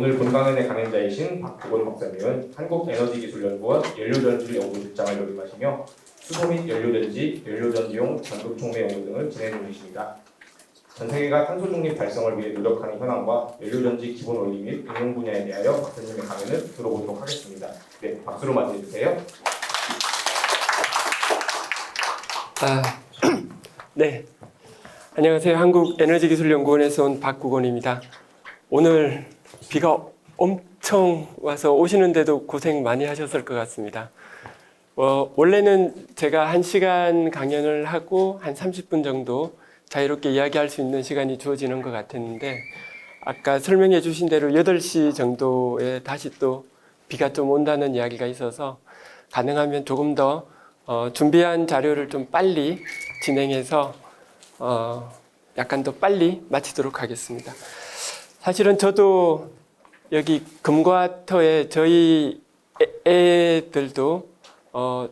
오늘 본 강연의 강연자이신 박국원 박사님은 한국에너지기술연구원 연료전지연구실장을 역임하시며 수소 및 연료전지, 연료전지용 전극촉매 연구 등을 진행 중이십니다. 전 세계가 탄소 중립 달성을 위해 노력하는 현황과 연료전지 기본 원리 및 응용 분야에 대하여 박사님의 강연을 들어보도록 하겠습니다. 네, 박수로 맞이해 주세요. 네, 안녕하세요. 한국에너지기술연구원에서 온 박국원입니다. 오늘 비가 엄청 와서 오시는데도 고생 많이 하셨을 것 같습니다. 원래는 제가 1시간 강연을 하고 한 30분 정도 자유롭게 이야기할 수 있는 시간이 주어지는 것 같았는데, 아까 설명해 주신 대로 8시 정도에 다시 또 비가 좀 온다는 이야기가 있어서 가능하면 조금 더 준비한 자료를 좀 빨리 진행해서 약간 더 빨리 마치도록 하겠습니다. 사실은 저도 여기 금과터에 저희 애들도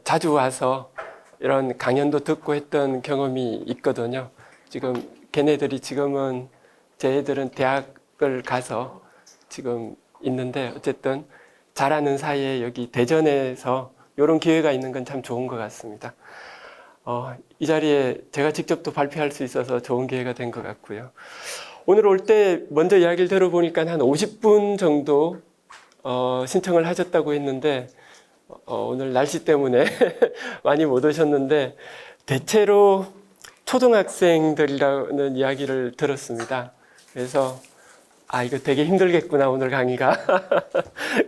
자주 와서 이런 강연도 듣고 했던 경험이 있거든요. 지금 걔네들이 지금은 제 애들은 대학을 가서 지금 있는데, 어쨌든 잘하는 사이에 여기 대전에서 이런 기회가 있는 건 참 좋은 것 같습니다. 이 자리에 제가 직접 또 발표할 수 있어서 좋은 기회가 된 것 같고요. 오늘 올 때 먼저 이야기를 들어보니까 한 50분 정도 신청을 하셨다고 했는데, 오늘 날씨 때문에 많이 못 오셨는데 대체로 초등학생들이라는 이야기를 들었습니다. 그래서 이거 되게 힘들겠구나 오늘 강의가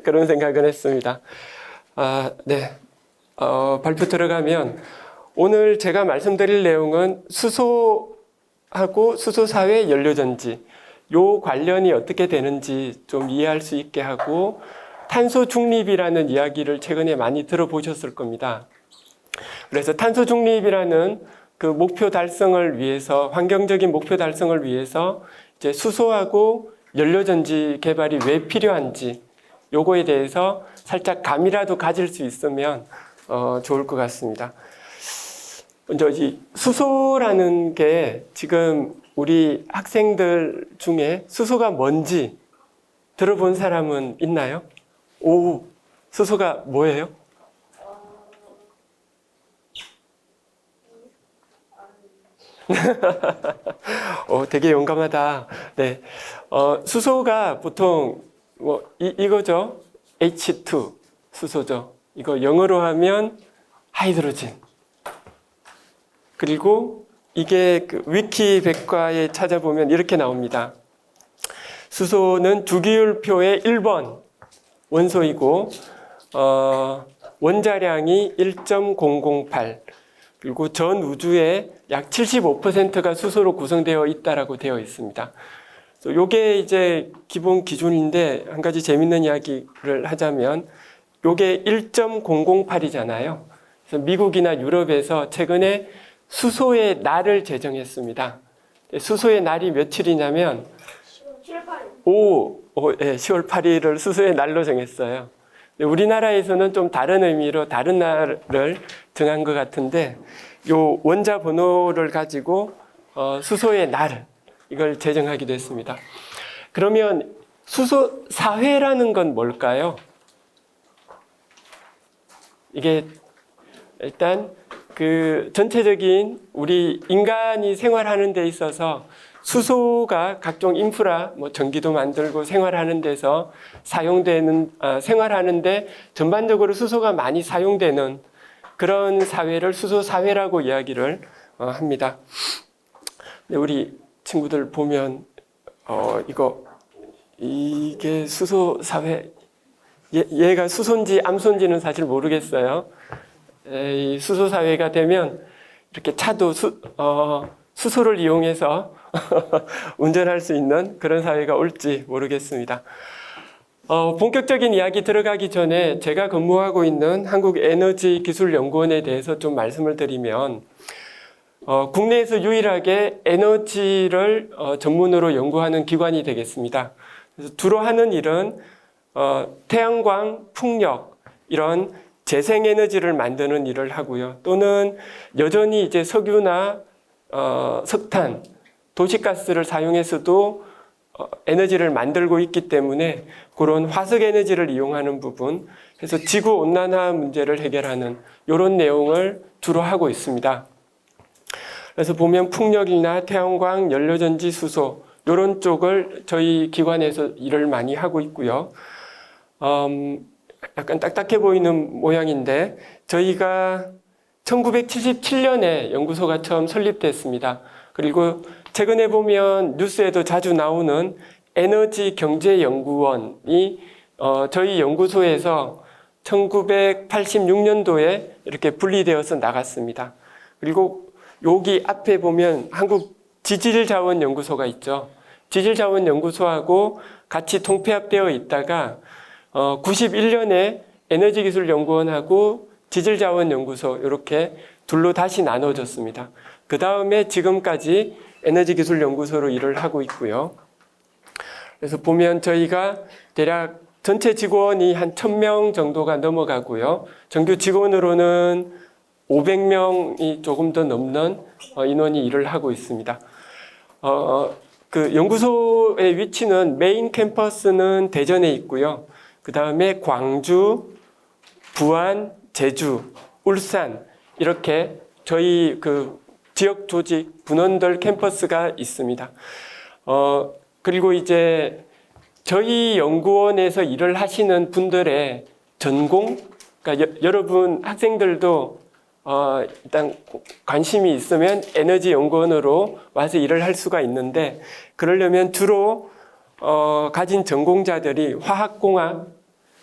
그런 생각을 했습니다. 네, 발표 들어가면 오늘 제가 말씀드릴 내용은 수소하고 수소사회 연료전지 요 관련이 어떻게 되는지 좀 이해할 수 있게 하고, 탄소 중립이라는 이야기를 최근에 많이 들어보셨을 겁니다. 그래서 탄소 중립이라는 그 목표 달성을 위해서, 환경적인 목표 달성을 위해서 이제 수소하고 연료전지 개발이 왜 필요한지 요거에 대해서 살짝 감이라도 가질 수 있으면 좋을 것 같습니다. 먼저 이 수소라는 게 지금 우리 학생들 중에 수소가 뭔지 들어본 사람은 있나요? 수소가 뭐예요? 되게 용감하다. 네, 수소가 보통 이거죠. H2 수소죠. 이거 영어로 하면 하이드로젠. 그리고 이게 그 위키 백과에 찾아보면 이렇게 나옵니다. 수소는 주기율표의 1번 원소이고 원자량이 1.008, 그리고 전 우주의 약 75%가 수소로 구성되어 있다라고 되어 있습니다. 요게 이제 기본 기준인데, 한 가지 재밌는 이야기를 하자면 요게 1.008이잖아요. 그래서 미국이나 유럽에서 최근에 수소의 날을 제정했습니다. 수소의 날이 며칠이냐면 10월 8일을 수소의 날로 정했어요. 우리나라에서는 좀 다른 의미로 다른 날을 정한 것 같은데, 요 원자 번호를 가지고 수소의 날, 이걸 제정하기도 했습니다. 그러면 수소 사회라는 건 뭘까요? 이게 일단 그 전체적인 우리 인간이 생활하는 데 있어서 수소가 각종 인프라, 전기도 만들고 생활하는 데서 사용되는, 생활하는데 전반적으로 수소가 많이 사용되는 그런 사회를 수소 사회라고 이야기를 합니다. 우리 친구들 보면 이게 수소 사회, 얘가 수소인지 암소인지는 사실 모르겠어요. 이 수소 사회가 되면 이렇게 차도 수소를 이용해서 운전할 수 있는 그런 사회가 올지 모르겠습니다. 본격적인 이야기 들어가기 전에 제가 근무하고 있는 한국에너지기술연구원에 대해서 좀 말씀을 드리면, 국내에서 유일하게 에너지를 전문으로 연구하는 기관이 되겠습니다. 그래서 주로 하는 일은 태양광, 풍력, 이런 재생에너지를 만드는 일을 하고요. 또는 여전히 이제 석유나 석탄, 도시가스를 사용해서도 에너지를 만들고 있기 때문에 그런 화석 에너지를 이용하는 부분, 그래서 지구 온난화 문제를 해결하는 이런 내용을 주로 하고 있습니다. 그래서 보면 풍력이나 태양광, 연료전지, 수소 이런 쪽을 저희 기관에서 일을 많이 하고 있고요. 약간 딱딱해 보이는 모양인데 저희가 1977년에 연구소가 처음 설립됐습니다. 그리고 최근에 보면 뉴스에도 자주 나오는 에너지경제연구원이 저희 연구소에서 1986년도에 이렇게 분리되어서 나갔습니다. 그리고 여기 앞에 보면 한국 지질자원연구소가 있죠. 지질자원연구소하고 같이 통폐합되어 있다가 91년에 에너지기술연구원하고 지질자원연구소 이렇게 둘로 다시 나눠졌습니다. 그 다음에 지금까지 에너지기술연구소로 일을 하고 있고요. 그래서 보면 저희가 대략 전체 직원이 한 1000명 정도가 넘어가고요. 정규 직원으로는 500명이 조금 더 넘는 인원이 일을 하고 있습니다. 그 연구소의 위치는 메인 캠퍼스는 대전에 있고요. 그 다음에 광주, 부안, 제주, 울산 이렇게 저희 그 지역 조직 분원들 캠퍼스가 있습니다. 그리고 이제 저희 연구원에서 일을 하시는 분들의 전공, 그러니까 여러분 학생들도 일단 관심이 있으면 에너지 연구원으로 와서 일을 할 수가 있는데 그러려면 주로 가진 전공자들이 화학공학,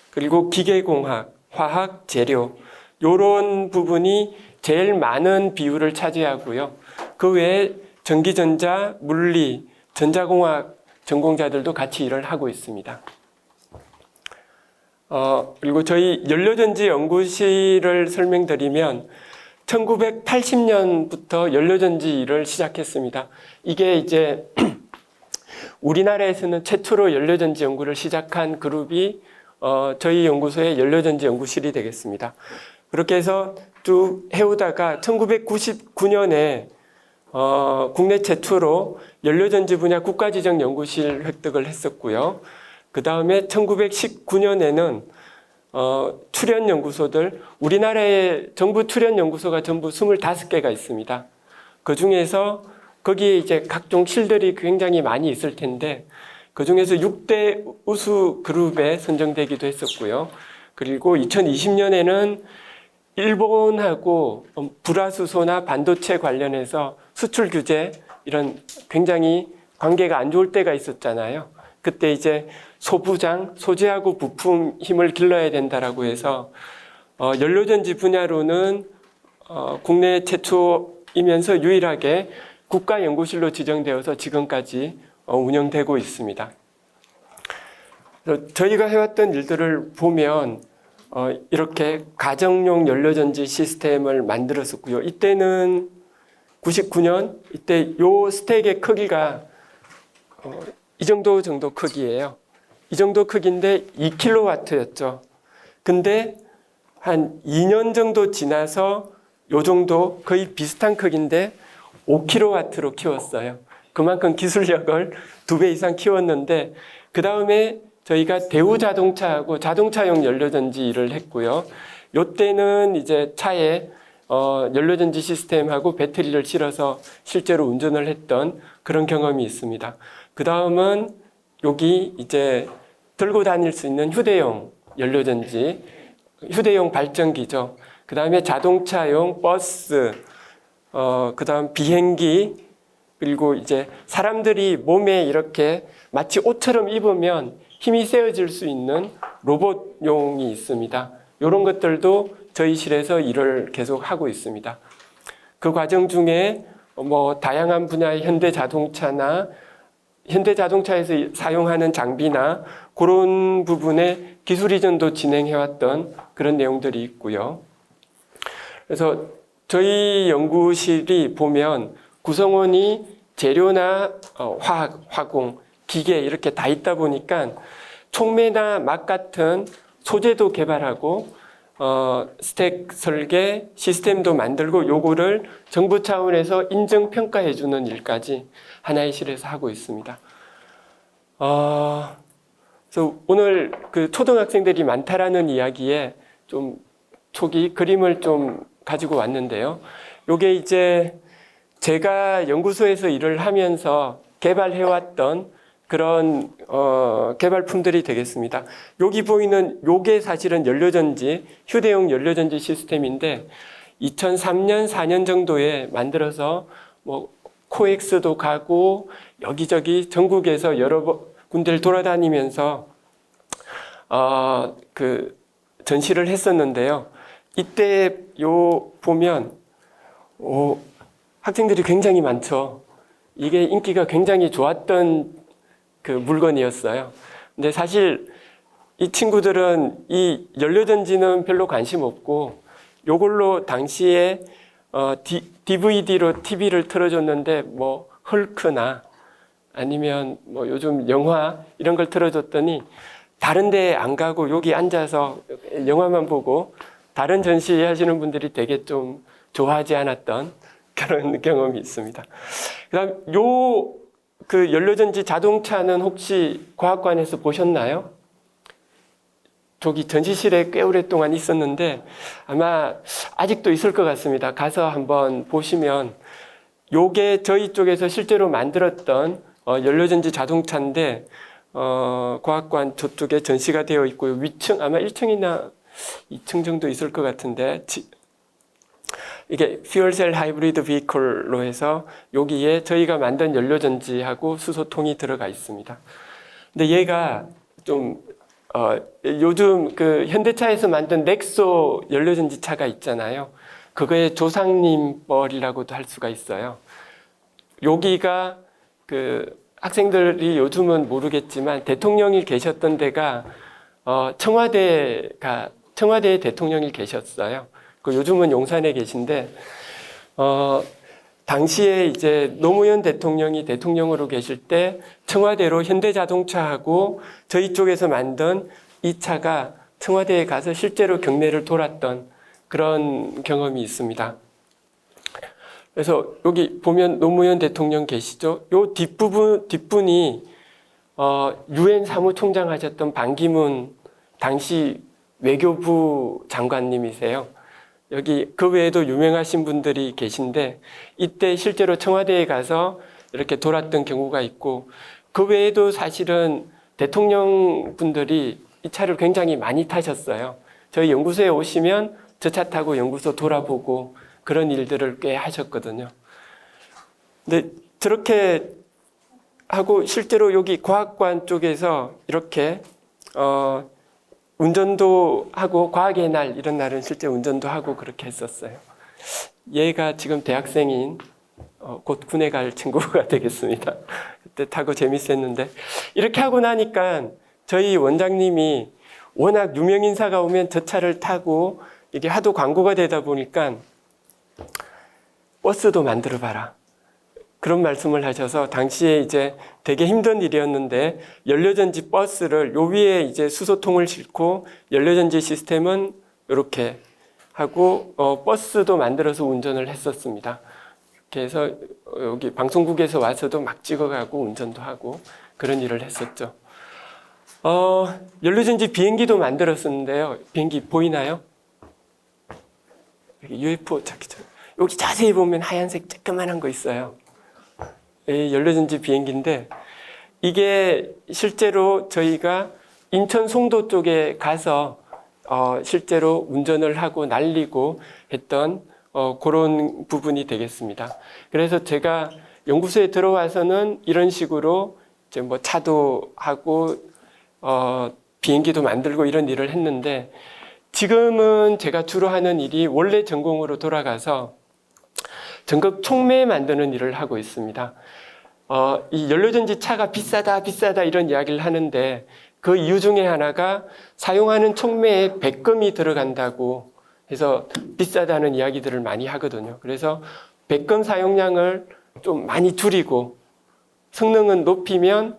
그리고 기계공학, 화학, 재료 이런 부분이 제일 많은 비율을 차지하고요. 그 외에 전기전자, 물리, 전자공학 전공자들도 같이 일을 하고 있습니다. 그리고 저희 연료전지 연구실을 설명드리면 1980년부터 연료전지 일을 시작했습니다. 이게 이제 우리나라에서는 최초로 연료전지 연구를 시작한 그룹이 저희 연구소의 연료전지 연구실이 되겠습니다. 그렇게 해서 쭉 해오다가 1999년에 국내 최초로 연료전지 분야 국가지정 연구실 획득을 했었고요. 그 다음에 1919년에는 출연 연구소들, 우리나라의 정부 출연 연구소가 전부 25개가 있습니다. 그 중에서 거기에 이제 각종 실들이 굉장히 많이 있을 텐데 그 중에서 6대 우수 그룹에 선정되기도 했었고요. 그리고 2020년에는 일본하고 불화수소나 반도체 관련해서 수출 규제 이런 굉장히 관계가 안 좋을 때가 있었잖아요. 그때 이제 소부장, 소재하고 부품 힘을 길러야 된다라고 해서 연료전지 분야로는 국내 최초이면서 유일하게 국가연구실로 지정되어서 지금까지 운영되고 있습니다. 저희가 해왔던 일들을 보면 이렇게 가정용 연료전지 시스템을 만들었었고요. 이때는 99년 이때 요 스택의 크기가 이 정도 크기예요. 이 정도 크기인데 2kW였죠. 근데 한 2년 정도 지나서 요 정도 거의 비슷한 크기인데 5kW로 키웠어요. 그만큼 기술력을 2배 이상 키웠는데 그 다음에 저희가 대우자동차하고 자동차용 연료전지 일을 했고요. 요때는 이제 차에 연료전지 시스템하고 배터리를 실어서 실제로 운전을 했던 그런 경험이 있습니다. 그 다음은 여기 이제 들고 다닐 수 있는 휴대용 연료전지, 휴대용 발전기죠. 그 다음에 자동차용 버스, 그 다음 비행기, 그리고 이제 사람들이 몸에 이렇게 마치 옷처럼 입으면 힘이 세워질 수 있는 로봇용이 있습니다. 이런 것들도 저희 실에서 일을 계속 하고 있습니다. 그 과정 중에 뭐 다양한 분야의 현대자동차나 현대자동차에서 사용하는 장비나 그런 부분에 기술 이전도 진행해왔던 그런 내용들이 있고요. 그래서 저희 연구실이 보면 구성원이 재료나 화학, 화공, 기계 이렇게 다 있다 보니까 촉매나 막 같은 소재도 개발하고 스택 설계 시스템도 만들고 요거를 정부 차원에서 인증 평가해 주는 일까지 하나의 실에서 하고 있습니다. 그래서 오늘 그 초등학생들이 많다라는 이야기에 좀 초기 그림을 좀 가지고 왔는데요. 요게 이제 제가 연구소에서 일을 하면서 개발해왔던 그런 개발품들이 되겠습니다. 여기 보이는 요게 사실은 연료전지, 휴대용 연료전지 시스템인데 2003년, 4년 정도에 만들어서 뭐 코엑스도 가고 여기저기 전국에서 여러 군데를 돌아다니면서 그 전시를 했었는데요. 이때 요 보면 학생들이 굉장히 많죠. 이게 인기가 굉장히 좋았던 그 물건이었어요. 근데 사실 이 친구들은 이 연료전지는 별로 관심 없고 요걸로 당시에 DVD로 TV를 틀어줬는데 뭐 헐크나 아니면 뭐 요즘 영화 이런 걸 틀어줬더니 다른 데 안 가고 여기 앉아서 영화만 보고 다른 전시 하시는 분들이 되게 좀 좋아하지 않았던 그런 경험이 있습니다. 그다음 그 연료전지 자동차는 혹시 과학관에서 보셨나요? 저기 전시실에 꽤 오랫동안 있었는데 아마 아직도 있을 것 같습니다. 가서 한번 보시면 요게 저희 쪽에서 실제로 만들었던 연료전지 자동차인데 과학관 저쪽에 전시가 되어 있고요. 위층 아마 1층이나 2층 정도 있을 것 같은데 이게 fuel-cell hybrid vehicle로 해서 여기에 저희가 만든 연료전지하고 수소통이 들어가 있습니다. 근데 얘가 좀 요즘 그 현대차에서 만든 넥소 연료전지 차가 있잖아요. 그거의 조상님 뻘이라고도 할 수가 있어요. 여기가 그 학생들이 요즘은 모르겠지만 대통령이 계셨던 데가 청와대에 대통령이 계셨어요. 그 요즘은 용산에 계신데 당시에 이제 노무현 대통령이 대통령으로 계실 때 청와대로 현대자동차하고 저희 쪽에서 만든 이 차가 청와대에 가서 실제로 경내를 돌았던 그런 경험이 있습니다. 그래서 여기 보면 노무현 대통령 계시죠? 요 뒷분이 UN 사무총장 하셨던 반기문 당시 외교부 장관님이세요. 여기 그 외에도 유명하신 분들이 계신데 이때 실제로 청와대에 가서 이렇게 돌았던 경우가 있고 그 외에도 사실은 대통령 분들이 이 차를 굉장히 많이 타셨어요. 저희 연구소에 오시면 저 차 타고 연구소 돌아보고 그런 일들을 꽤 하셨거든요. 근데 저렇게 하고 실제로 여기 과학관 쪽에서 이렇게 운전도 하고 과학의 날 이런 날은 실제 운전도 하고 그렇게 했었어요. 얘가 지금 대학생인 곧 군에 갈 친구가 되겠습니다. 그때 타고 재밌었는데 이렇게 하고 나니까 저희 원장님이 워낙 유명 인사가 오면 저 차를 타고 이게 하도 광고가 되다 보니까 버스도 만들어 봐라. 그런 말씀을 하셔서 당시에 이제 되게 힘든 일이었는데 연료전지 버스를 요 위에 이제 수소통을 싣고 연료전지 시스템은 이렇게 하고 버스도 만들어서 운전을 했었습니다. 이렇게 해서 여기 방송국에서 와서도 막 찍어가고 운전도 하고 그런 일을 했었죠. 연료전지 비행기도 만들었었는데요. 비행기 보이나요? UFO 여기 자세히 보면 하얀색 쬐끄만한 거 있어요. 연료전지 비행기인데 이게 실제로 저희가 인천 송도 쪽에 가서 실제로 운전을 하고 날리고 했던 그런 부분이 되겠습니다. 그래서 제가 연구소에 들어와서는 이런 식으로 이제 뭐 차도 하고 비행기도 만들고 이런 일을 했는데 지금은 제가 주로 하는 일이 원래 전공으로 돌아가서 전극 촉매 만드는 일을 하고 있습니다. 이 연료전지 차가 비싸다 이런 이야기를 하는데 그 이유 중에 하나가 사용하는 촉매에 백금이 들어간다고 해서 비싸다는 이야기들을 많이 하거든요. 그래서 백금 사용량을 좀 많이 줄이고 성능은 높이면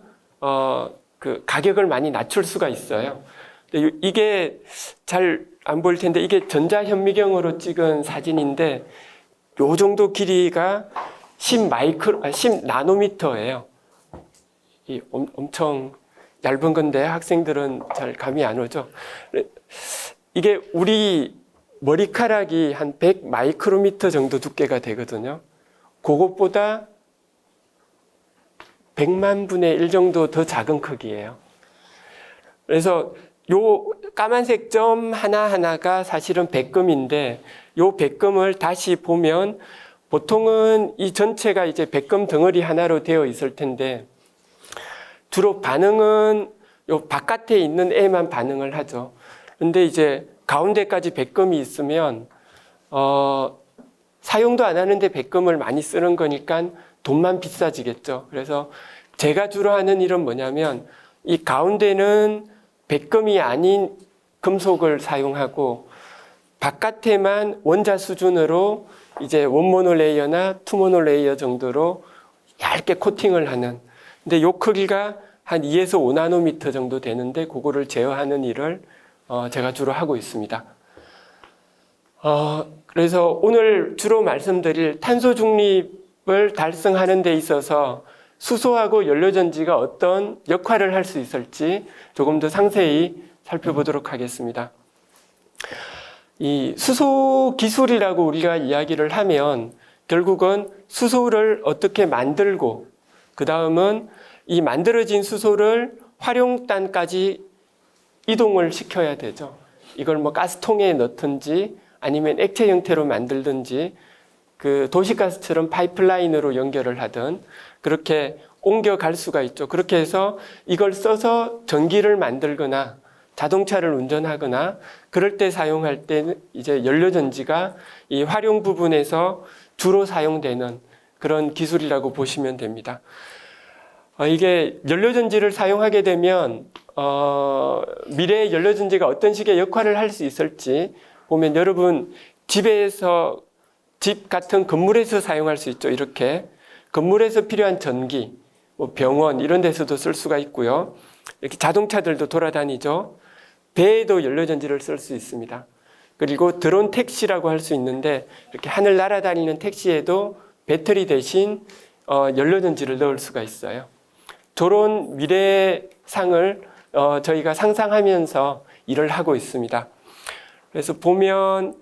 그 가격을 많이 낮출 수가 있어요. 이게 잘 안 보일 텐데 이게 전자현미경으로 찍은 사진인데 요 정도 길이가 10 나노미터예요. 엄청 얇은 건데 학생들은 잘 감이 안 오죠. 이게 우리 머리카락이 한 100 마이크로미터 정도 두께가 되거든요. 그것보다 100만 분의 1 정도 더 작은 크기예요. 그래서 요 까만색 점 하나하나가 사실은 백금인데 요 백금을 다시 보면 보통은 이 전체가 이제 백금 덩어리 하나로 되어 있을 텐데 주로 반응은 요 바깥에 있는 애만 반응을 하죠. 근데 이제 가운데까지 백금이 있으면 사용도 안 하는데 백금을 많이 쓰는 거니까 돈만 비싸지겠죠. 그래서 제가 주로 하는 일은 뭐냐면 이 가운데는 백금이 아닌 금속을 사용하고 바깥에만 원자 수준으로 이제 원모노 레이어나 투모노 레이어 정도로 얇게 코팅을 하는. 근데 요 크기가 한 2에서 5나노미터 정도 되는데 그거를 제어하는 일을 제가 주로 하고 있습니다. 그래서 오늘 주로 말씀드릴 탄소 중립을 달성하는 데 있어서 수소하고 연료전지가 어떤 역할을 할 수 있을지 조금 더 상세히 살펴보도록 하겠습니다. 이 수소 기술이라고 우리가 이야기를 하면 결국은 수소를 어떻게 만들고 그 다음은 이 만들어진 수소를 활용단까지 이동을 시켜야 되죠. 이걸 뭐 가스통에 넣든지 아니면 액체 형태로 만들든지 그 도시가스처럼 파이프라인으로 연결을 하든 그렇게 옮겨갈 수가 있죠. 그렇게 해서 이걸 써서 전기를 만들거나 자동차를 운전하거나 그럴 때 사용할 때는 이제 연료전지가 이 활용 부분에서 주로 사용되는 그런 기술이라고 보시면 됩니다. 이게 연료전지를 사용하게 되면 미래의 연료전지가 어떤 식의 역할을 할 수 있을지 보면 여러분 집에서 집 같은 건물에서 사용할 수 있죠. 이렇게 건물에서 필요한 전기, 뭐 병원 이런 데서도 쓸 수가 있고요. 이렇게 자동차들도 돌아다니죠. 배에도 연료전지를 쓸 수 있습니다. 그리고 드론 택시라고 할 수 있는데 이렇게 하늘 날아다니는 택시에도 배터리 대신 연료전지를 넣을 수가 있어요. 저런 미래상을 저희가 상상하면서 일을 하고 있습니다. 그래서 보면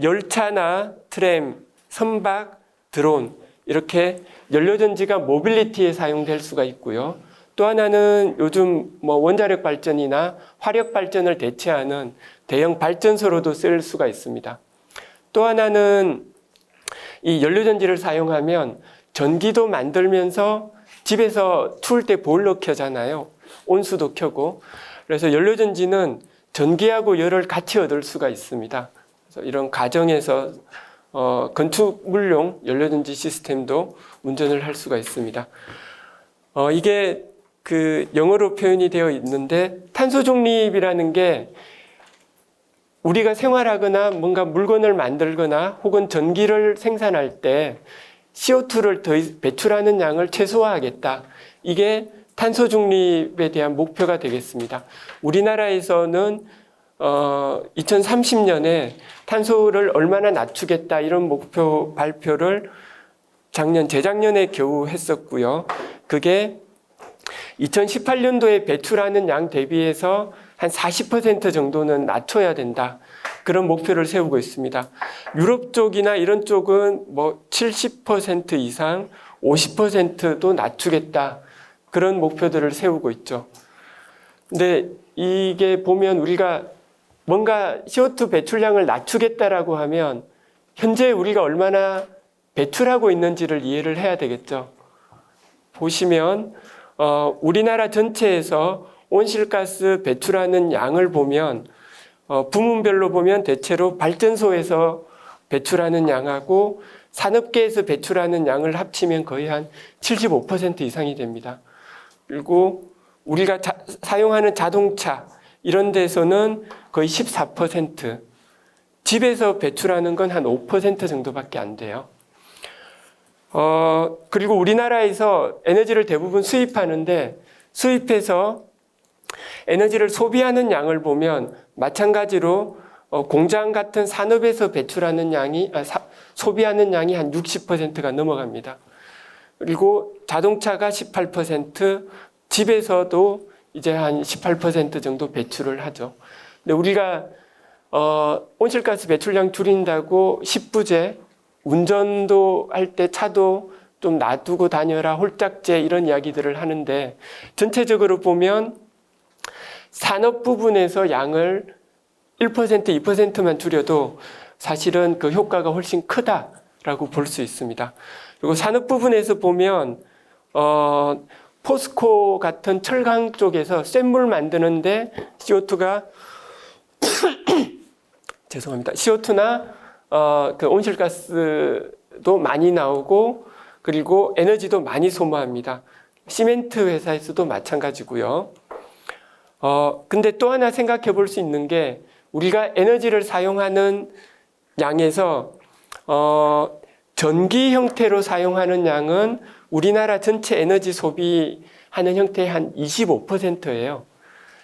열차나 트램, 선박, 드론 이렇게 연료전지가 모빌리티에 사용될 수가 있고요. 또 하나는 요즘 뭐 원자력 발전이나 화력 발전을 대체하는 대형 발전소로도 쓸 수가 있습니다. 또 하나는 이 연료전지를 사용하면 전기도 만들면서 집에서 추울 때 보일러 켜잖아요. 온수도 켜고. 그래서 연료전지는 전기하고 열을 같이 얻을 수가 있습니다. 그래서 이런 가정에서 건축물용 연료전지 시스템도 운전을 할 수가 있습니다. 이게 그 영어로 표현이 되어 있는데 탄소 중립이라는 게 우리가 생활하거나 뭔가 물건을 만들거나 혹은 전기를 생산할 때 CO2를 더 배출하는 양을 최소화하겠다. 이게 탄소 중립에 대한 목표가 되겠습니다. 우리나라에서는 2030년에 탄소를 얼마나 낮추겠다 이런 목표 발표를 재작년에 겨우 했었고요. 그게 2018년도에 배출하는 양 대비해서 한 40% 정도는 낮춰야 된다. 그런 목표를 세우고 있습니다. 유럽 쪽이나 이런 쪽은 뭐 70% 이상, 50%도 낮추겠다. 그런 목표들을 세우고 있죠. 근데 이게 보면 우리가 뭔가 CO2 배출량을 낮추겠다라고 하면 현재 우리가 얼마나 배출하고 있는지를 이해를 해야 되겠죠. 보시면 우리나라 전체에서 온실가스 배출하는 양을 보면 부문별로 보면 대체로 발전소에서 배출하는 양하고 산업계에서 배출하는 양을 합치면 거의 한 75% 이상이 됩니다. 그리고 우리가 사용하는 자동차 이런 데서는 거의 14%, 집에서 배출하는 건 한 5% 정도밖에 안 돼요. 그리고 우리나라에서 에너지를 대부분 수입하는데 수입해서 에너지를 소비하는 양을 보면 마찬가지로 공장 같은 산업에서 배출하는 양이 소비하는 양이 한 60%가 넘어갑니다. 그리고 자동차가 18%, 집에서도 이제 한 18% 정도 배출을 하죠. 근데 우리가 온실가스 배출량 줄인다고 10부제, 운전도 할 때 차도 좀 놔두고 다녀라, 홀짝제 이런 이야기들을 하는데 전체적으로 보면 산업 부분에서 양을 1%, 2%만 줄여도 사실은 그 효과가 훨씬 크다라고 볼 수 있습니다. 그리고 산업 부분에서 보면 포스코 같은 철강 쪽에서 쇳물 만드는데 CO2가 죄송합니다. CO2나 그 온실가스도 많이 나오고 그리고 에너지도 많이 소모합니다. 시멘트 회사에서도 마찬가지고요. 근데 또 하나 생각해 볼 수 있는 게 우리가 에너지를 사용하는 양에서 전기 형태로 사용하는 양은 우리나라 전체 에너지 소비하는 형태의 한 25%예요.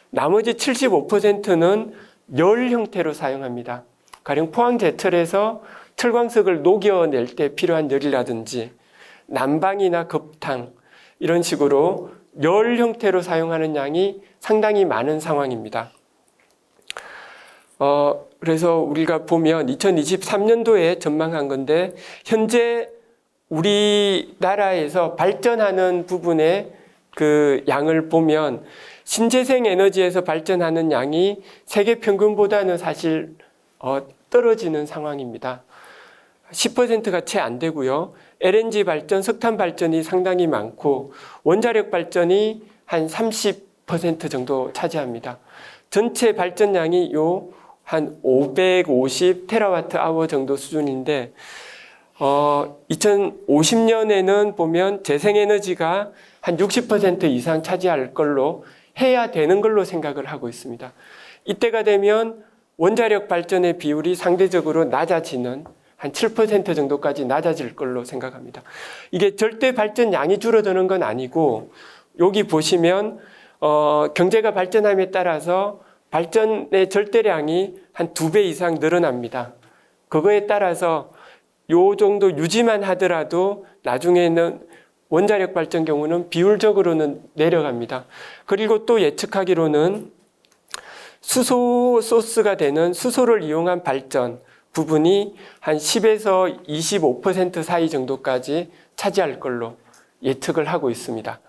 나머지 75%는 열 형태로 사용합니다. 가령 포항제철에서 철광석을 녹여낼 때 필요한 열이라든지 난방이나 급탕 이런 식으로 열 형태로 사용하는 양이 상당히 많은 상황입니다. 그래서 우리가 보면 2023년도에 전망한 건데 현재 우리나라에서 발전하는 부분의 그 양을 보면 신재생 에너지에서 발전하는 양이 세계 평균보다는 사실 떨어지는 상황입니다. 10%가 채 안 되고요. LNG 발전, 석탄 발전이 상당히 많고 원자력 발전이 한 30% 정도 차지합니다. 전체 발전량이 한 550 테라와트 아워 정도 수준인데 2050년에는 보면 재생에너지가 한 60% 이상 차지할 걸로 해야 되는 걸로 생각을 하고 있습니다. 이때가 되면 원자력 발전의 비율이 상대적으로 낮아지는 한 7% 정도까지 낮아질 걸로 생각합니다. 이게 절대 발전량이 줄어드는 건 아니고 여기 보시면 경제가 발전함에 따라서 발전의 절대량이 한 2배 이상 늘어납니다. 그거에 따라서 요 정도 유지만 하더라도 나중에는 원자력 발전 경우는 비율적으로는 내려갑니다. 그리고 또 예측하기로는 수소 소스가 되는 수소를 이용한 발전 부분이 한 10에서 25% 사이 정도까지 차지할 걸로 예측을 하고 있습니다.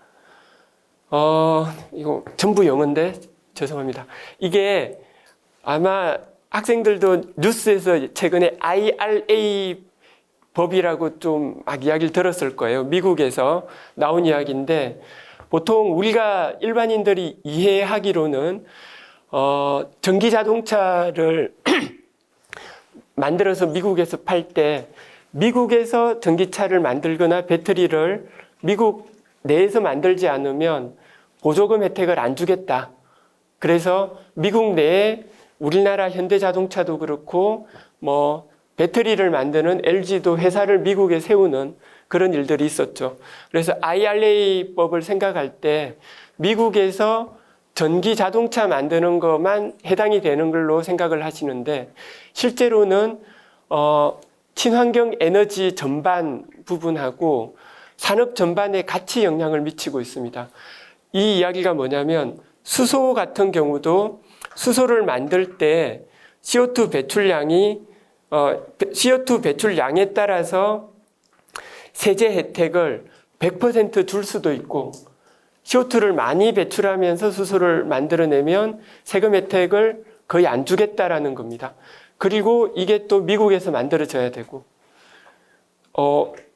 이거 전부 영어인데 죄송합니다. 이게 아마 학생들도 뉴스에서 최근에 IRA 법이라고 좀 막 이야기를 들었을 거예요. 미국에서 나온 이야기인데 보통 우리가 일반인들이 이해하기로는 전기 자동차를 만들어서 미국에서 팔 때 미국에서 전기차를 만들거나 배터리를 미국 내에서 만들지 않으면 보조금 혜택을 안 주겠다. 그래서 미국 내에 우리나라 현대자동차도 그렇고 뭐 배터리를 만드는 LG도 회사를 미국에 세우는 그런 일들이 있었죠. 그래서 IRA 법을 생각할 때 미국에서 전기 자동차 만드는 것만 해당이 되는 걸로 생각을 하시는데 실제로는 친환경 에너지 전반 부분하고 산업 전반에 같이 영향을 미치고 있습니다. 이 이야기가 뭐냐면 수소 같은 경우도 수소를 만들 때 CO2 배출량에 따라서 세제 혜택을 100% 줄 수도 있고 CO2를 많이 배출하면서 수소를 만들어내면 세금 혜택을 거의 안 주겠다라는 겁니다. 그리고 이게 또 미국에서 만들어져야 되고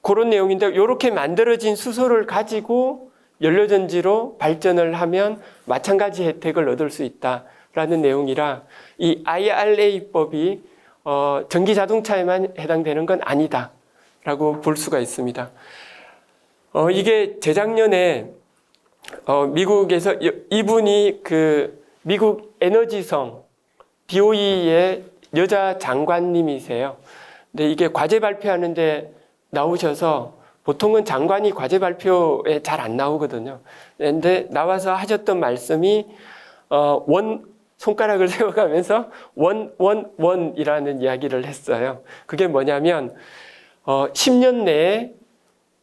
그런 내용인데 이렇게 만들어진 수소를 가지고 연료전지로 발전을 하면 마찬가지 혜택을 얻을 수 있다라는 내용이라 이 IRA법이 전기자동차에만 해당되는 건 아니다라고 볼 수가 있습니다. 이게 재작년에 미국에서 이분이 그 미국 에너지성 DOE의 여자 장관님이세요. 근데 이게 과제 발표하는데 나오셔서 보통은 장관이 과제 발표에 잘 안 나오거든요. 근데 나와서 하셨던 말씀이 손가락을 세워가면서 원이라는 이야기를 했어요. 그게 뭐냐면 10년 내에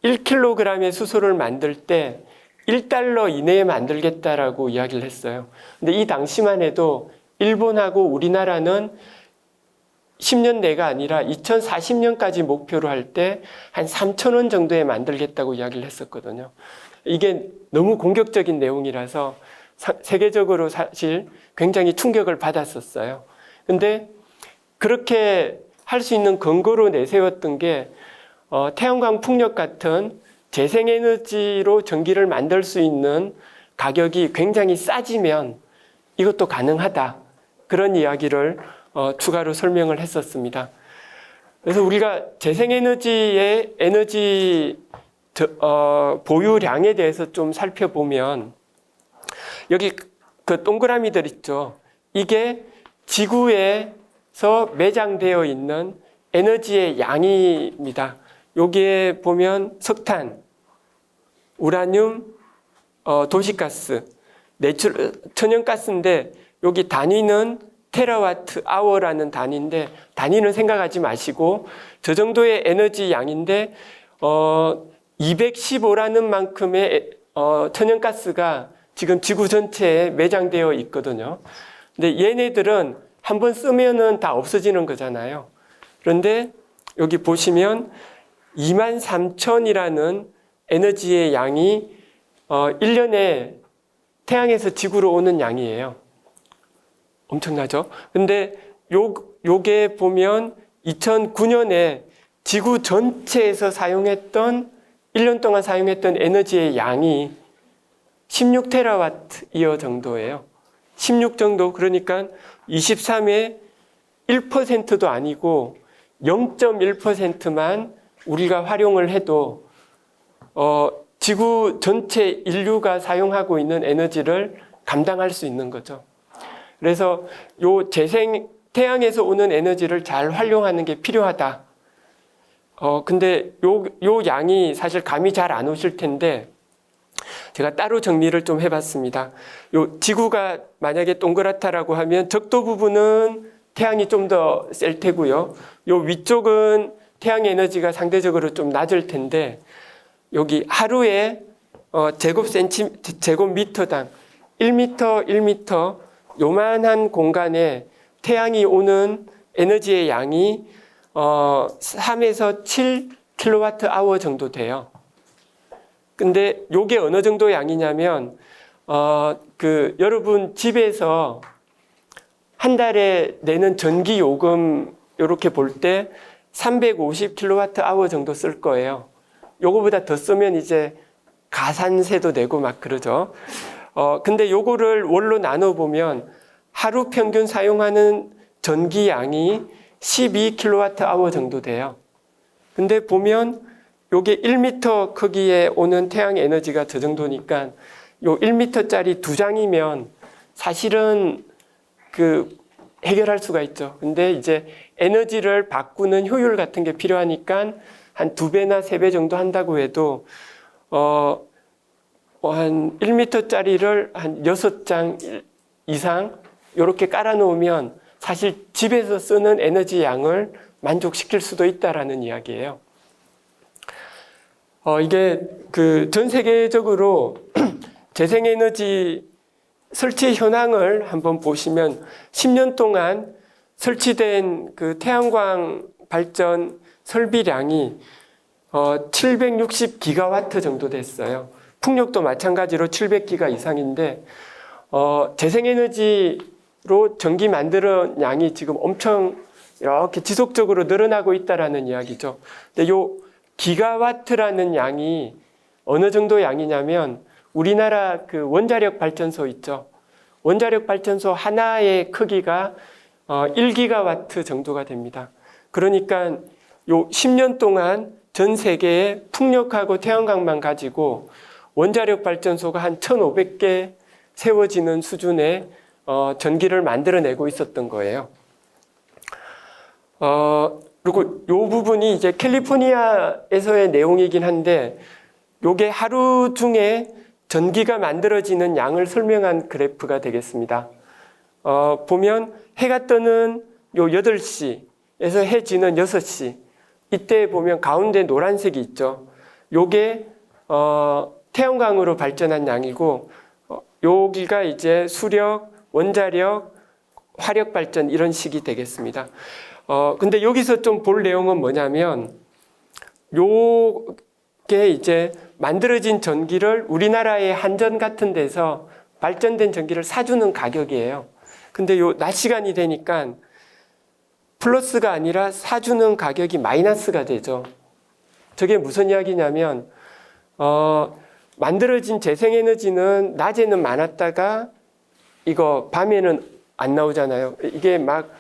1kg의 수소를 만들 때 $1 이내에 만들겠다라고 이야기를 했어요. 근데 이 당시만 해도 일본하고 우리나라는 10년 내가 아니라 2040년까지 목표로 할 때 한 3,000원 정도에 만들겠다고 이야기를 했었거든요. 이게 너무 공격적인 내용이라서 세계적으로 사실 굉장히 충격을 받았었어요. 근데 그렇게 할 수 있는 근거로 내세웠던 게 태양광 풍력 같은 재생에너지로 전기를 만들 수 있는 가격이 굉장히 싸지면 이것도 가능하다. 그런 이야기를 추가로 설명을 했었습니다. 그래서 우리가 재생에너지의 에너지 보유량에 대해서 좀 살펴보면 여기 그 동그라미들 있죠. 이게 지구에서 매장되어 있는 에너지의 양입니다. 여기에 보면 석탄, 우라늄, 도시가스, 천연가스인데 여기 단위는 테라와트 아워라는 단위인데 단위는 생각하지 마시고 저 정도의 에너지 양인데 215라는 만큼의 천연가스가 지금 지구 전체에 매장되어 있거든요. 근데 얘네들은 한번 쓰면은 다 없어지는 거잖아요. 그런데 여기 보시면 23,000이라는 에너지의 양이 1년에 태양에서 지구로 오는 양이에요. 엄청나죠? 근데 요게 보면 2009년에 지구 전체에서 사용했던 1년 동안 사용했던 에너지의 양이 16테라와트 이어 정도예요. 16 정도. 그러니까 23의 1%도 아니고 0.1%만 우리가 활용을 해도 지구 전체 인류가 사용하고 있는 에너지를 감당할 수 있는 거죠. 그래서 요 태양에서 오는 에너지를 잘 활용하는 게 필요하다. 근데 요 양이 사실 감이 잘 안 오실 텐데 제가 따로 정리를 좀 해봤습니다. 요 지구가 만약에 동그랗다라고 하면 적도 부분은 태양이 좀 더 셀 테고요. 요 위쪽은 태양 에너지가 상대적으로 좀 낮을 텐데 여기 하루에 제곱미터당 1m 요만한 공간에 태양이 오는 에너지의 양이 3에서 7kWh 정도 돼요. 근데 요게 어느 정도 양이냐면 여러분 집에서 한 달에 내는 전기 요금 이렇게 볼 때 350kWh 정도 쓸 거예요. 요거보다 더 쓰면 이제 가산세도 내고 막 그러죠. 근데 요거를 월로 나눠보면 하루 평균 사용하는 전기 양이 12kWh 정도 돼요. 근데 보면 요게 1m 크기에 오는 태양 에너지가 저 정도니까 요 1m짜리 2장이면 사실은 해결할 수가 있죠. 근데 이제 에너지를 바꾸는 효율 같은 게 필요하니까 한 2배나 3배 정도 한다고 해도 한 1m짜리를 한 6장 이상 이렇게 깔아놓으면 사실 집에서 쓰는 에너지 양을 만족시킬 수도 있다라는 이야기예요. 이게 전 세계적으로 재생에너지 설치 현황을 한번 보시면 10년 동안 설치된 태양광 발전 설비량이 760기가와트 정도 됐어요. 풍력도 마찬가지로 700기가 이상인데 재생에너지로 전기 만드는 양이 지금 엄청 이렇게 지속적으로 늘어나고 있다라는 이야기죠. 근데 요 기가와트라는 양이 어느 정도 양이냐면 우리나라 원자력 발전소 있죠. 원자력 발전소 하나의 크기가 1기가와트 정도가 됩니다. 그러니까 요 10년 동안 전 세계에 풍력하고 태양광만 가지고 원자력 발전소가 한 1,500개 세워지는 수준의 전기를 만들어내고 있었던 거예요. 그리고 요 부분이 이제 캘리포니아에서의 내용이긴 한데 요게 하루 중에 전기가 만들어지는 양을 설명한 그래프가 되겠습니다. 보면 해가 뜨는 요 8시에서 해 지는 6시 이때 보면 가운데 노란색이 있죠. 요게 태양광으로 발전한 양이고 여기가 이제 수력, 원자력, 화력 발전 이런 식이 되겠습니다. 근데 여기서 좀 볼 내용은 뭐냐면 요게 이제 만들어진 전기를 우리나라의 한전 같은 데서 발전된 전기를 사주는 가격이에요. 근데 요 낮 시간이 되니까 플러스가 아니라 사주는 가격이 마이너스가 되죠. 저게 무슨 이야기냐면 만들어진 재생에너지는 낮에는 많았다가 이거 밤에는 안 나오잖아요. 이게 막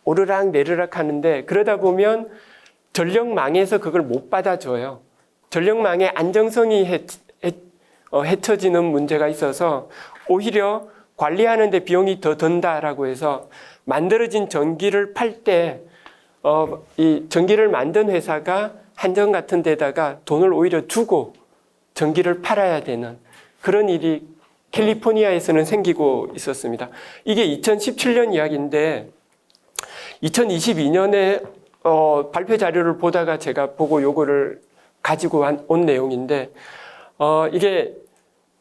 오르락 내리락 하는데 그러다 보면 전력망에서 그걸 못 받아줘요. 전력망의 안정성이 해쳐지는 문제가 있어서 오히려 관리하는 데 비용이 더 든다라고 해서 만들어진 전기를 팔 때 이 전기를 만든 회사가 한전 같은 데다가 돈을 오히려 주고 전기를 팔아야 되는 그런 일이 캘리포니아에서는 생기고 있었습니다. 이게 2017년 이야기인데 2022년에 발표 자료를 보다가 제가 보고 요거를 가지고 온 내용인데 이게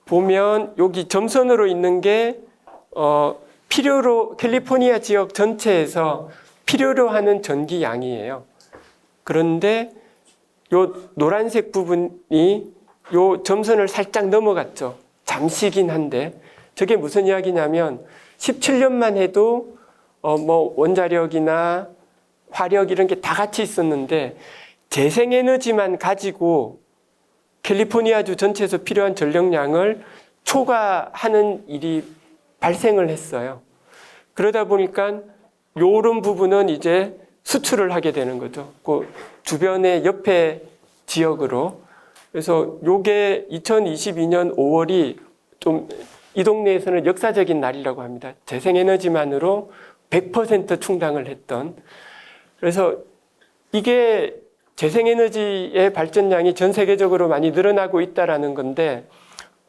보면 여기 점선으로 있는 게 필요로 캘리포니아 지역 전체에서 필요로 하는 전기 양이에요. 그런데 요 노란색 부분이 요 점선을 살짝 넘어갔죠. 잠시긴 한데 저게 무슨 이야기냐면 17년만 해도 뭐 원자력이나 화력 이런 게 다 같이 있었는데 재생에너지만 가지고 캘리포니아주 전체에서 필요한 전력량을 초과하는 일이 발생을 했어요. 그러다 보니까 요런 부분은 이제 수출을 하게 되는 거죠. 그 주변의 옆에 지역으로. 그래서 요게 2022년 5월이 좀 이 동네에서는 역사적인 날이라고 합니다. 재생에너지만으로 100% 충당을 했던. 그래서 이게 재생에너지의 발전량이 전 세계적으로 많이 늘어나고 있다라는 건데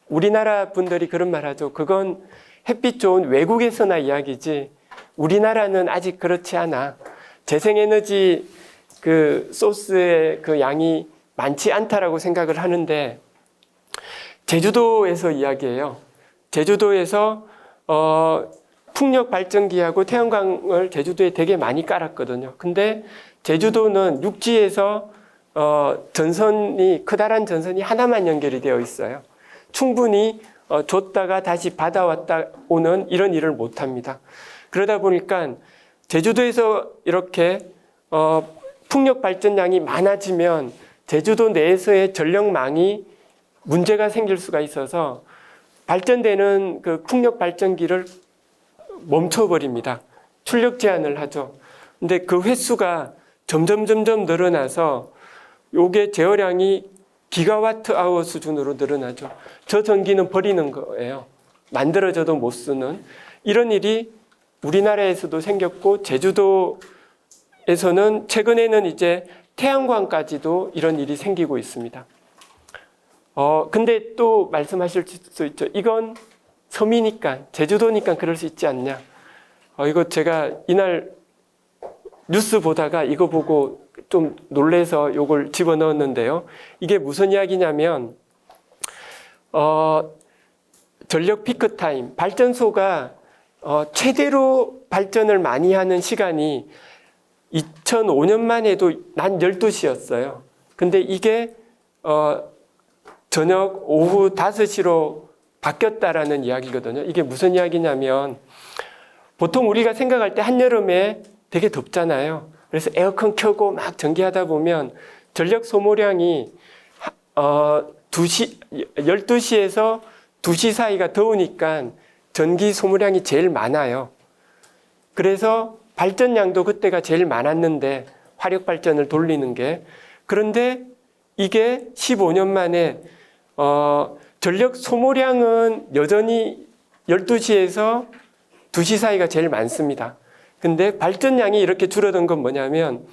우리나라 분들이 그런 말 하죠. 그건 햇빛 좋은 외국에서나 이야기지 우리나라는 아직 그렇지 않아. 재생에너지 그 소스의 그 양이 많지 않다라고 생각을 하는데 제주도에서 이야기해요. 제주도에서 풍력 발전기하고 태양광을 제주도에 되게 많이 깔았거든요. 근데 제주도는 육지에서 전선이 커다란 전선이 하나만 연결이 되어 있어요. 충분히 줬다가 다시 받아왔다 오는 이런 일을 못 합니다. 그러다 보니까 제주도에서 이렇게 풍력 발전량이 많아지면 제주도 내에서의 전력망이 문제가 생길 수가 있어서 발전되는 그 풍력 발전기를 멈춰버립니다. 출력 제한을 하죠. 근데 그 횟수가 점점 늘어나서 요게 제어량이 기가와트 아워 수준으로 늘어나죠. 저 전기는 버리는 거예요. 만들어져도 못 쓰는 이런 일이 우리나라에서도 생겼고 제주도에서는 최근에는 이제 태양광까지도 이런 일이 생기고 있습니다. 근데 또 말씀하실 수 있죠. 이건 섬이니까 제주도니까 그럴 수 있지 않냐. 이거 제가 이날 뉴스 보다가 이거 보고 좀 놀래서 요걸 집어넣었는데요. 이게 무슨 이야기냐면 전력 피크 타임 발전소가 최대로 발전을 많이 하는 시간이 2005년만 해도 낮 12시였어요. 근데 이게 저녁 오후 5시로 바뀌었다라는 이야기거든요. 이게 무슨 이야기냐면 보통 우리가 생각할 때 한여름에 되게 덥잖아요. 그래서 에어컨 켜고 막 전기하다 보면 전력 소모량이 12시에서 2시 사이가 더우니까 전기 소모량이 제일 많아요. 그래서 발전량도 그때가 제일 많았는데 화력 발전을 돌리는 게. 그런데 이게 15년 만에 전력 소모량은 여전히 12시에서 2시 사이가 제일 많습니다. 근데 발전량이 이렇게 줄어든 건 뭐냐면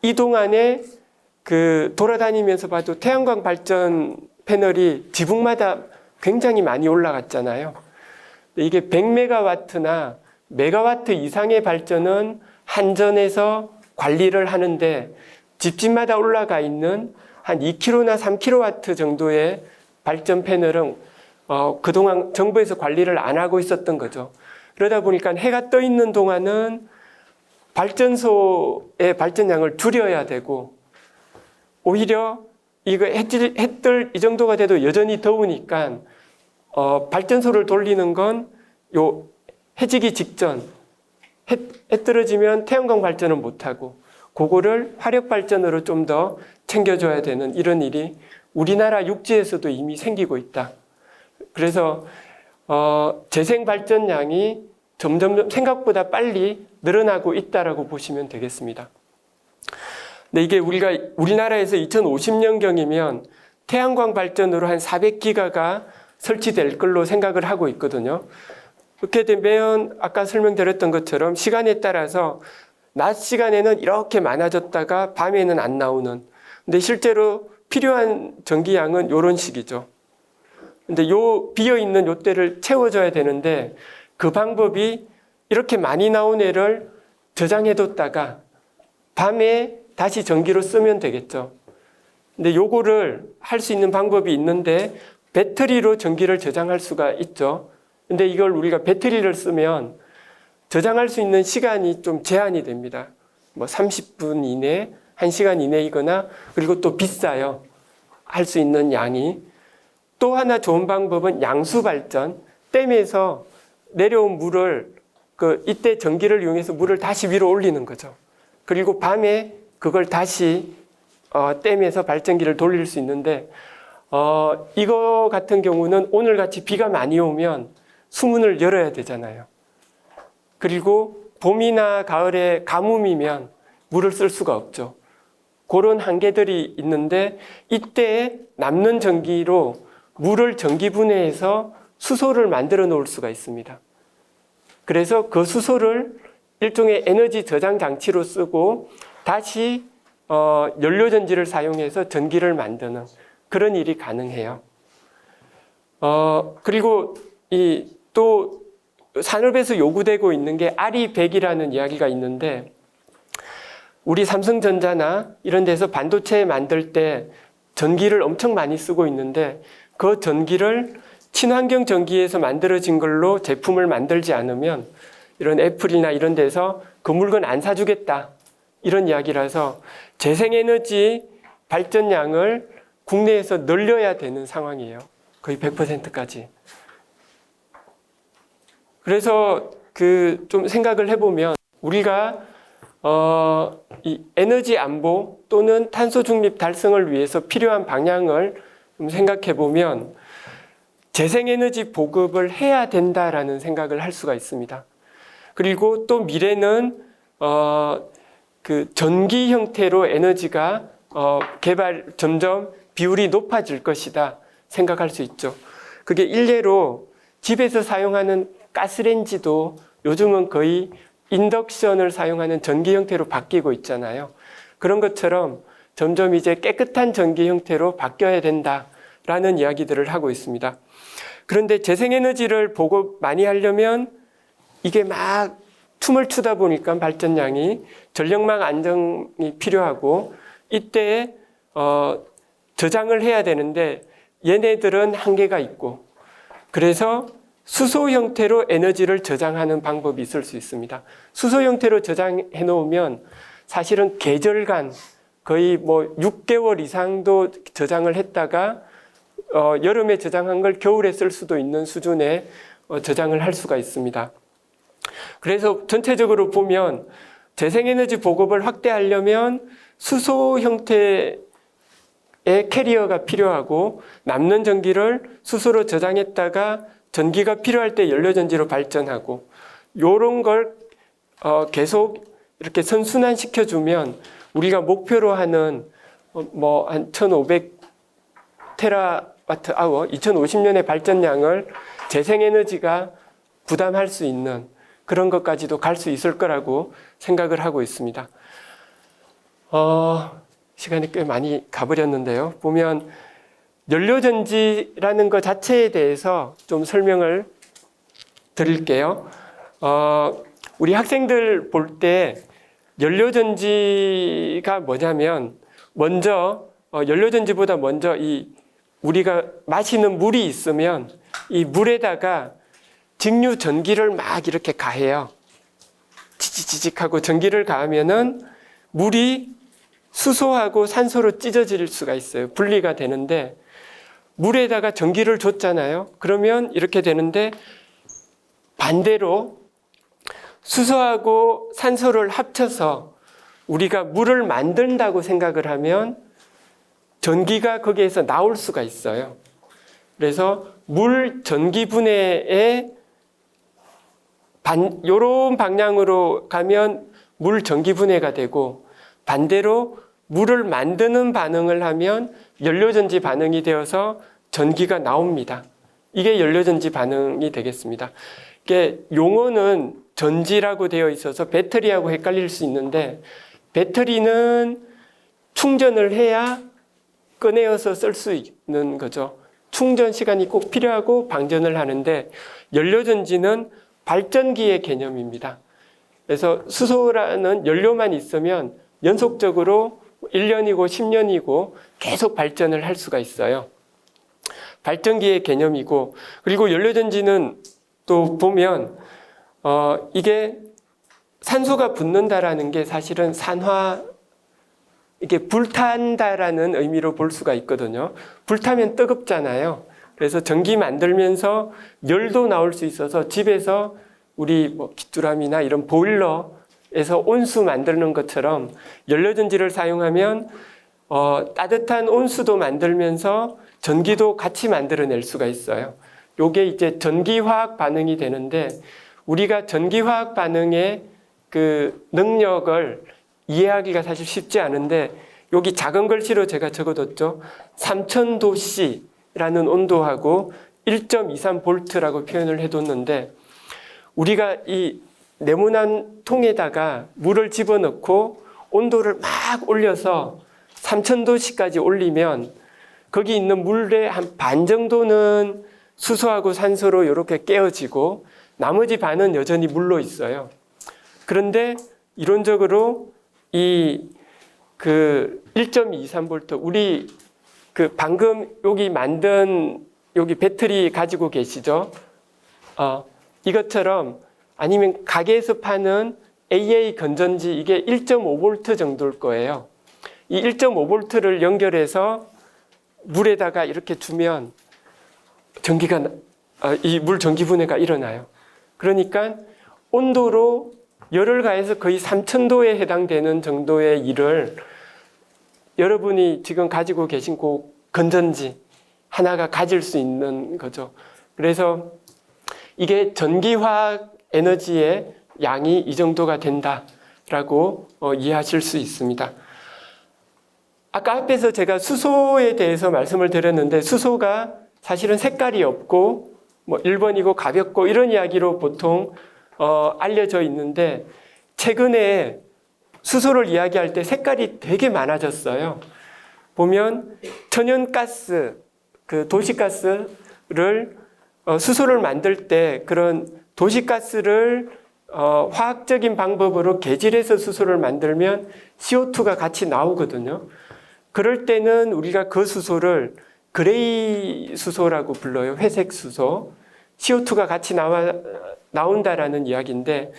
이 동안에 그 돌아다니면서 봐도 태양광 발전 패널이 지붕마다 굉장히 많이 올라갔잖아요. 이게 100메가와트나 메가와트 이상의 발전은 한전에서 관리를 하는데 집집마다 올라가 있는 한 2kW나 3kW 정도의 발전 패널은 그동안 정부에서 관리를 안 하고 있었던 거죠. 그러다 보니까 해가 떠 있는 동안은 발전소의 발전량을 줄여야 되고, 오히려 이거 해뜰 이 정도가 돼도 여전히 더우니까 발전소를 돌리는 건 요 해지기 직전, 해 떨어지면 태양광 발전은 못하고 그거를 화력 발전으로 좀 더 챙겨줘야 되는 이런 일이 우리나라 육지에서도 이미 생기고 있다. 그래서 재생 발전량이 점점 생각보다 빨리 늘어나고 있다라고 보시면 되겠습니다. 근데 이게 우리나라에서 2050년경이면 태양광 발전으로 한 400기가가 설치될 걸로 생각을 하고 있거든요. 그렇게 되면 아까 설명드렸던 것처럼 시간에 따라서 낮 시간에는 이렇게 많아졌다가 밤에는 안 나오는. 근데 실제로 필요한 전기량은 이런 식이죠. 근데 요 비어있는 요 때를 채워줘야 되는데 그 방법이 이렇게 많이 나온 애를 저장해뒀다가 밤에 다시 전기로 쓰면 되겠죠. 근데 요거를 할 수 있는 방법이 있는데 배터리로 전기를 저장할 수가 있죠. 근데 이걸 우리가 배터리를 쓰면 저장할 수 있는 시간이 좀 제한이 됩니다. 뭐 30분 이내, 1시간 이내이거나, 그리고 또 비싸요. 할 수 있는 양이. 또 하나 좋은 방법은 양수 발전. 댐에서 내려온 물을 이때 전기를 이용해서 물을 다시 위로 올리는 거죠. 그리고 밤에 그걸 다시 댐에서 발전기를 돌릴 수 있는데 이거 같은 경우는 오늘같이 비가 많이 오면 수문을 열어야 되잖아요. 그리고 봄이나 가을에 가뭄이면 물을 쓸 수가 없죠. 그런 한계들이 있는데 이때 남는 전기로 물을 전기 분해해서 수소를 만들어 놓을 수가 있습니다. 그래서 그 수소를 일종의 에너지 저장 장치로 쓰고 다시 연료전지를 사용해서 전기를 만드는 그런 일이 가능해요. 그리고 또 산업에서 요구되고 있는 게 아리100이라는 이야기가 있는데, 우리 삼성전자나 이런 데서 반도체 만들 때 전기를 엄청 많이 쓰고 있는데 그 전기를 친환경 전기에서 만들어진 걸로 제품을 만들지 않으면 이런 애플이나 이런 데서 그 물건 안 사주겠다, 이런 이야기라서 재생에너지 발전량을 국내에서 늘려야 되는 상황이에요. 거의 100%까지. 그래서 좀 생각을 해보면 우리가 이 에너지 안보 또는 탄소 중립 달성을 위해서 필요한 방향을 좀 생각해 보면 재생에너지 보급을 해야 된다라는 생각을 할 수가 있습니다. 그리고 또 미래는 전기 형태로 에너지가 점점 비율이 높아질 것이다 생각할 수 있죠. 그게 일례로 집에서 사용하는 가스레인지도 요즘은 거의 인덕션을 사용하는 전기 형태로 바뀌고 있잖아요. 그런 것처럼 점점 이제 깨끗한 전기 형태로 바뀌어야 된다라는 이야기들을 하고 있습니다. 그런데 재생에너지를 보급 많이 하려면 이게 막 tum을 추다 보니까 발전량이 전력망 안정이 필요하고 이때 저장을 해야 되는데 얘네들은 한계가 있고, 그래서 수소 형태로 에너지를 저장하는 방법이 있을 수 있습니다. 수소 형태로 저장해 놓으면 사실은 계절간 거의 6개월 이상도 저장을 했다가 여름에 저장한 걸 겨울에 쓸 수도 있는 수준의 저장을 할 수가 있습니다. 그래서 전체적으로 보면 재생에너지 보급을 확대하려면 수소 형태의 캐리어가 필요하고 남는 전기를 수소로 저장했다가 전기가 필요할 때 연료전지로 발전하고, 요런 걸 계속 이렇게 선순환 시켜주면 우리가 목표로 하는 한 1500테라와트 아워 2050년의 발전량을 재생에너지가 부담할 수 있는 그런 것까지도 갈 수 있을 거라고 생각을 하고 있습니다. 시간이 꽤 많이 가버렸는데요. 보면 연료전지라는 것 자체에 대해서 좀 설명을 드릴게요. 우리 학생들 볼 때 연료전지가 뭐냐면 먼저 연료전지보다 먼저 이 우리가 마시는 물이 있으면 이 물에다가 직류 전기를 막 이렇게 가해요. 지직지직하고 전기를 가하면은 물이 수소하고 산소로 찢어질 수가 있어요. 분리가 되는데 물에다가 전기를 줬잖아요. 그러면 이렇게 되는데 반대로 수소하고 산소를 합쳐서 우리가 물을 만든다고 생각을 하면 전기가 거기에서 나올 수가 있어요. 그래서 물 전기 분해의 요런 방향으로 가면 물 전기 분해가 되고 반대로 물을 만드는 반응을 하면 연료전지 반응이 되어서 전기가 나옵니다. 이게 연료전지 반응이 되겠습니다. 이게 용어는 전지라고 되어 있어서 배터리하고 헷갈릴 수 있는데 배터리는 충전을 해야 꺼내어서 쓸 수 있는 거죠. 충전 시간이 꼭 필요하고 방전을 하는데 연료전지는 발전기의 개념입니다. 그래서 수소라는 연료만 있으면 연속적으로 1년이고 10년이고 계속 발전을 할 수가 있어요. 발전기의 개념이고 그리고 연료전지는 또 보면 이게 산소가 붙는다라는 게 사실은 산화 이게 불탄다라는 의미로 볼 수가 있거든요. 불타면 뜨겁잖아요. 그래서 전기 만들면서 열도 나올 수 있어서 집에서 우리 뭐 귀뚜라미나 이런 보일러에서 온수 만드는 것처럼 연료전지를 사용하면 따뜻한 온수도 만들면서 전기도 같이 만들어낼 수가 있어요. 요게 이제 전기화학 반응이 되는데 우리가 전기화학 반응의 그 능력을 이해하기가 사실 쉽지 않은데 여기 작은 글씨로 제가 적어뒀죠. 3000도씨라는 온도하고 1.23V라고 표현을 해뒀는데 우리가 이 네모난 통에다가 물을 집어넣고 온도를 막 올려서 3000도씨까지 올리면 거기 있는 물의 한 반 정도는 수소하고 산소로 이렇게 깨어지고 나머지 반은 여전히 물로 있어요. 그런데 이론적으로 이 그 1.23V 우리 그 방금 여기 만든 여기 배터리 가지고 계시죠? 이것처럼 아니면 가게에서 파는 AA 건전지 이게 1.5V 정도일 거예요. 이 1.5V를 연결해서 물에다가 이렇게 주면 전기가 이 물 전기 분해가 일어나요. 그러니까 온도로 열을 가해서 거의 3000도에 해당되는 정도의 일을 여러분이 지금 가지고 계신 그 건전지 하나가 가질 수 있는 거죠. 그래서 이게 전기화학 에너지의 양이 이 정도가 된다라고 이해하실 수 있습니다. 아까 앞에서 제가 수소에 대해서 말씀을 드렸는데 수소가 사실은 색깔이 없고 뭐 1번이고 가볍고 이런 이야기로 보통 알려져 있는데 최근에 수소를 이야기할 때 색깔이 되게 많아졌어요. 보면 천연가스, 그 도시가스를 수소를 만들 때 그런 도시가스를 화학적인 방법으로 개질해서 수소를 만들면 CO2가 같이 나오거든요. 그럴 때는 우리가 그 수소를 그레이 수소라고 불러요. 회색 수소. CO2가 같이 나온다라는 이야기인데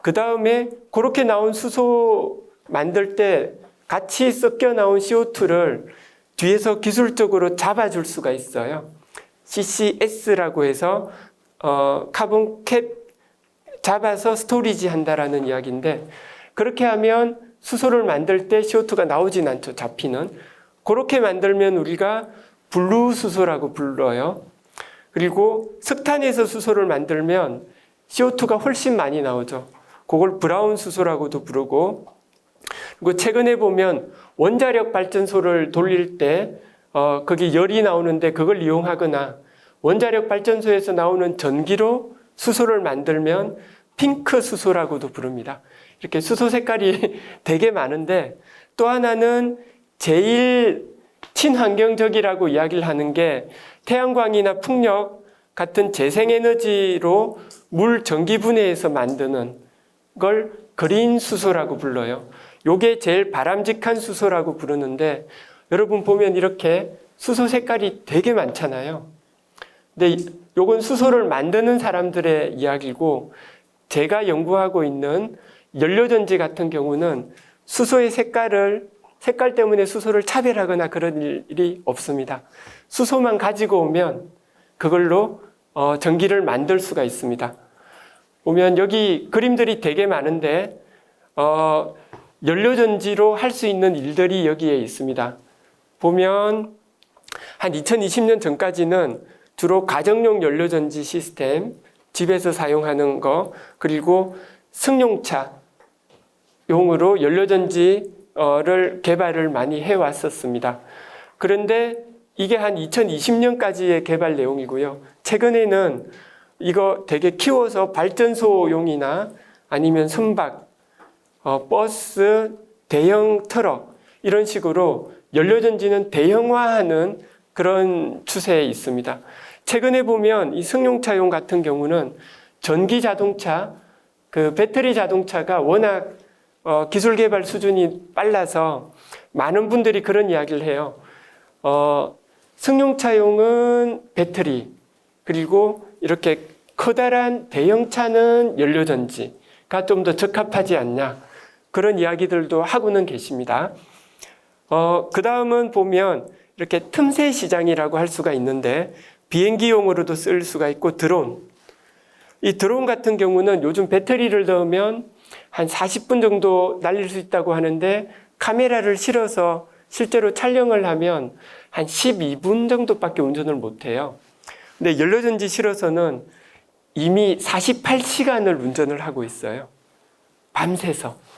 그 다음에 그렇게 나온 수소 만들 때 같이 섞여 나온 CO2를 뒤에서 기술적으로 잡아줄 수가 있어요. CCS라고 해서 카본 캡 잡아서 스토리지 한다라는 이야기인데 그렇게 하면 수소를 만들 때 CO2가 나오진 않죠. 잡히는. 그렇게 만들면 우리가 블루 수소라고 불러요. 그리고 석탄에서 수소를 만들면 CO2가 훨씬 많이 나오죠. 그걸 브라운 수소라고도 부르고 그리고 최근에 보면 원자력 발전소를 돌릴 때 거기 열이 나오는데 그걸 이용하거나 원자력 발전소에서 나오는 전기로 수소를 만들면 핑크 수소라고도 부릅니다. 이렇게 수소 색깔이 되게 많은데 또 하나는 제일 친환경적이라고 이야기를 하는 게 태양광이나 풍력 같은 재생에너지로 물 전기 분해해서 만드는 걸 그린 수소라고 불러요. 요게 제일 바람직한 수소라고 부르는데 여러분 보면 이렇게 수소 색깔이 되게 많잖아요. 근데 요건 수소를 만드는 사람들의 이야기고, 제가 연구하고 있는 연료전지 같은 경우는 수소의 색깔 때문에 수소를 차별하거나 그런 일이 없습니다. 수소만 가지고 오면 그걸로 전기를 만들 수가 있습니다. 보면 여기 그림들이 되게 많은데 연료전지로 할 수 있는 일들이 여기에 있습니다. 보면 한 2020년 전까지는 주로 가정용 연료전지 시스템, 집에서 사용하는 거, 그리고 승용차 용으로 연료전지를 개발을 많이 해왔었습니다. 그런데 이게 한 2020년까지의 개발 내용이고요. 최근에는 이거 되게 키워서 발전소용이나 아니면 선박, 버스, 대형 트럭 이런 식으로 연료전지는 대형화하는 그런 추세에 있습니다. 최근에 보면 이 승용차용 같은 경우는 전기 자동차, 그 배터리 자동차가 워낙 기술 개발 수준이 빨라서 많은 분들이 그런 이야기를 해요. 승용차용은 배터리, 그리고 이렇게 커다란 대형차는 연료전지가 좀 더 적합하지 않냐, 그런 이야기들도 하고는 계십니다. 그 다음은 보면 이렇게 틈새 시장이라고 할 수가 있는데, 비행기용으로도 쓸 수가 있고, 이 드론 같은 경우는 요즘 배터리를 넣으면 한 40분 정도 날릴 수 있다고 하는데, 카메라를 실어서 실제로 촬영을 하면 한 12분 정도밖에 운전을 못해요. 근데 연료전지 실어서는 이미 48시간을 운전을 하고 있어요. 밤새서.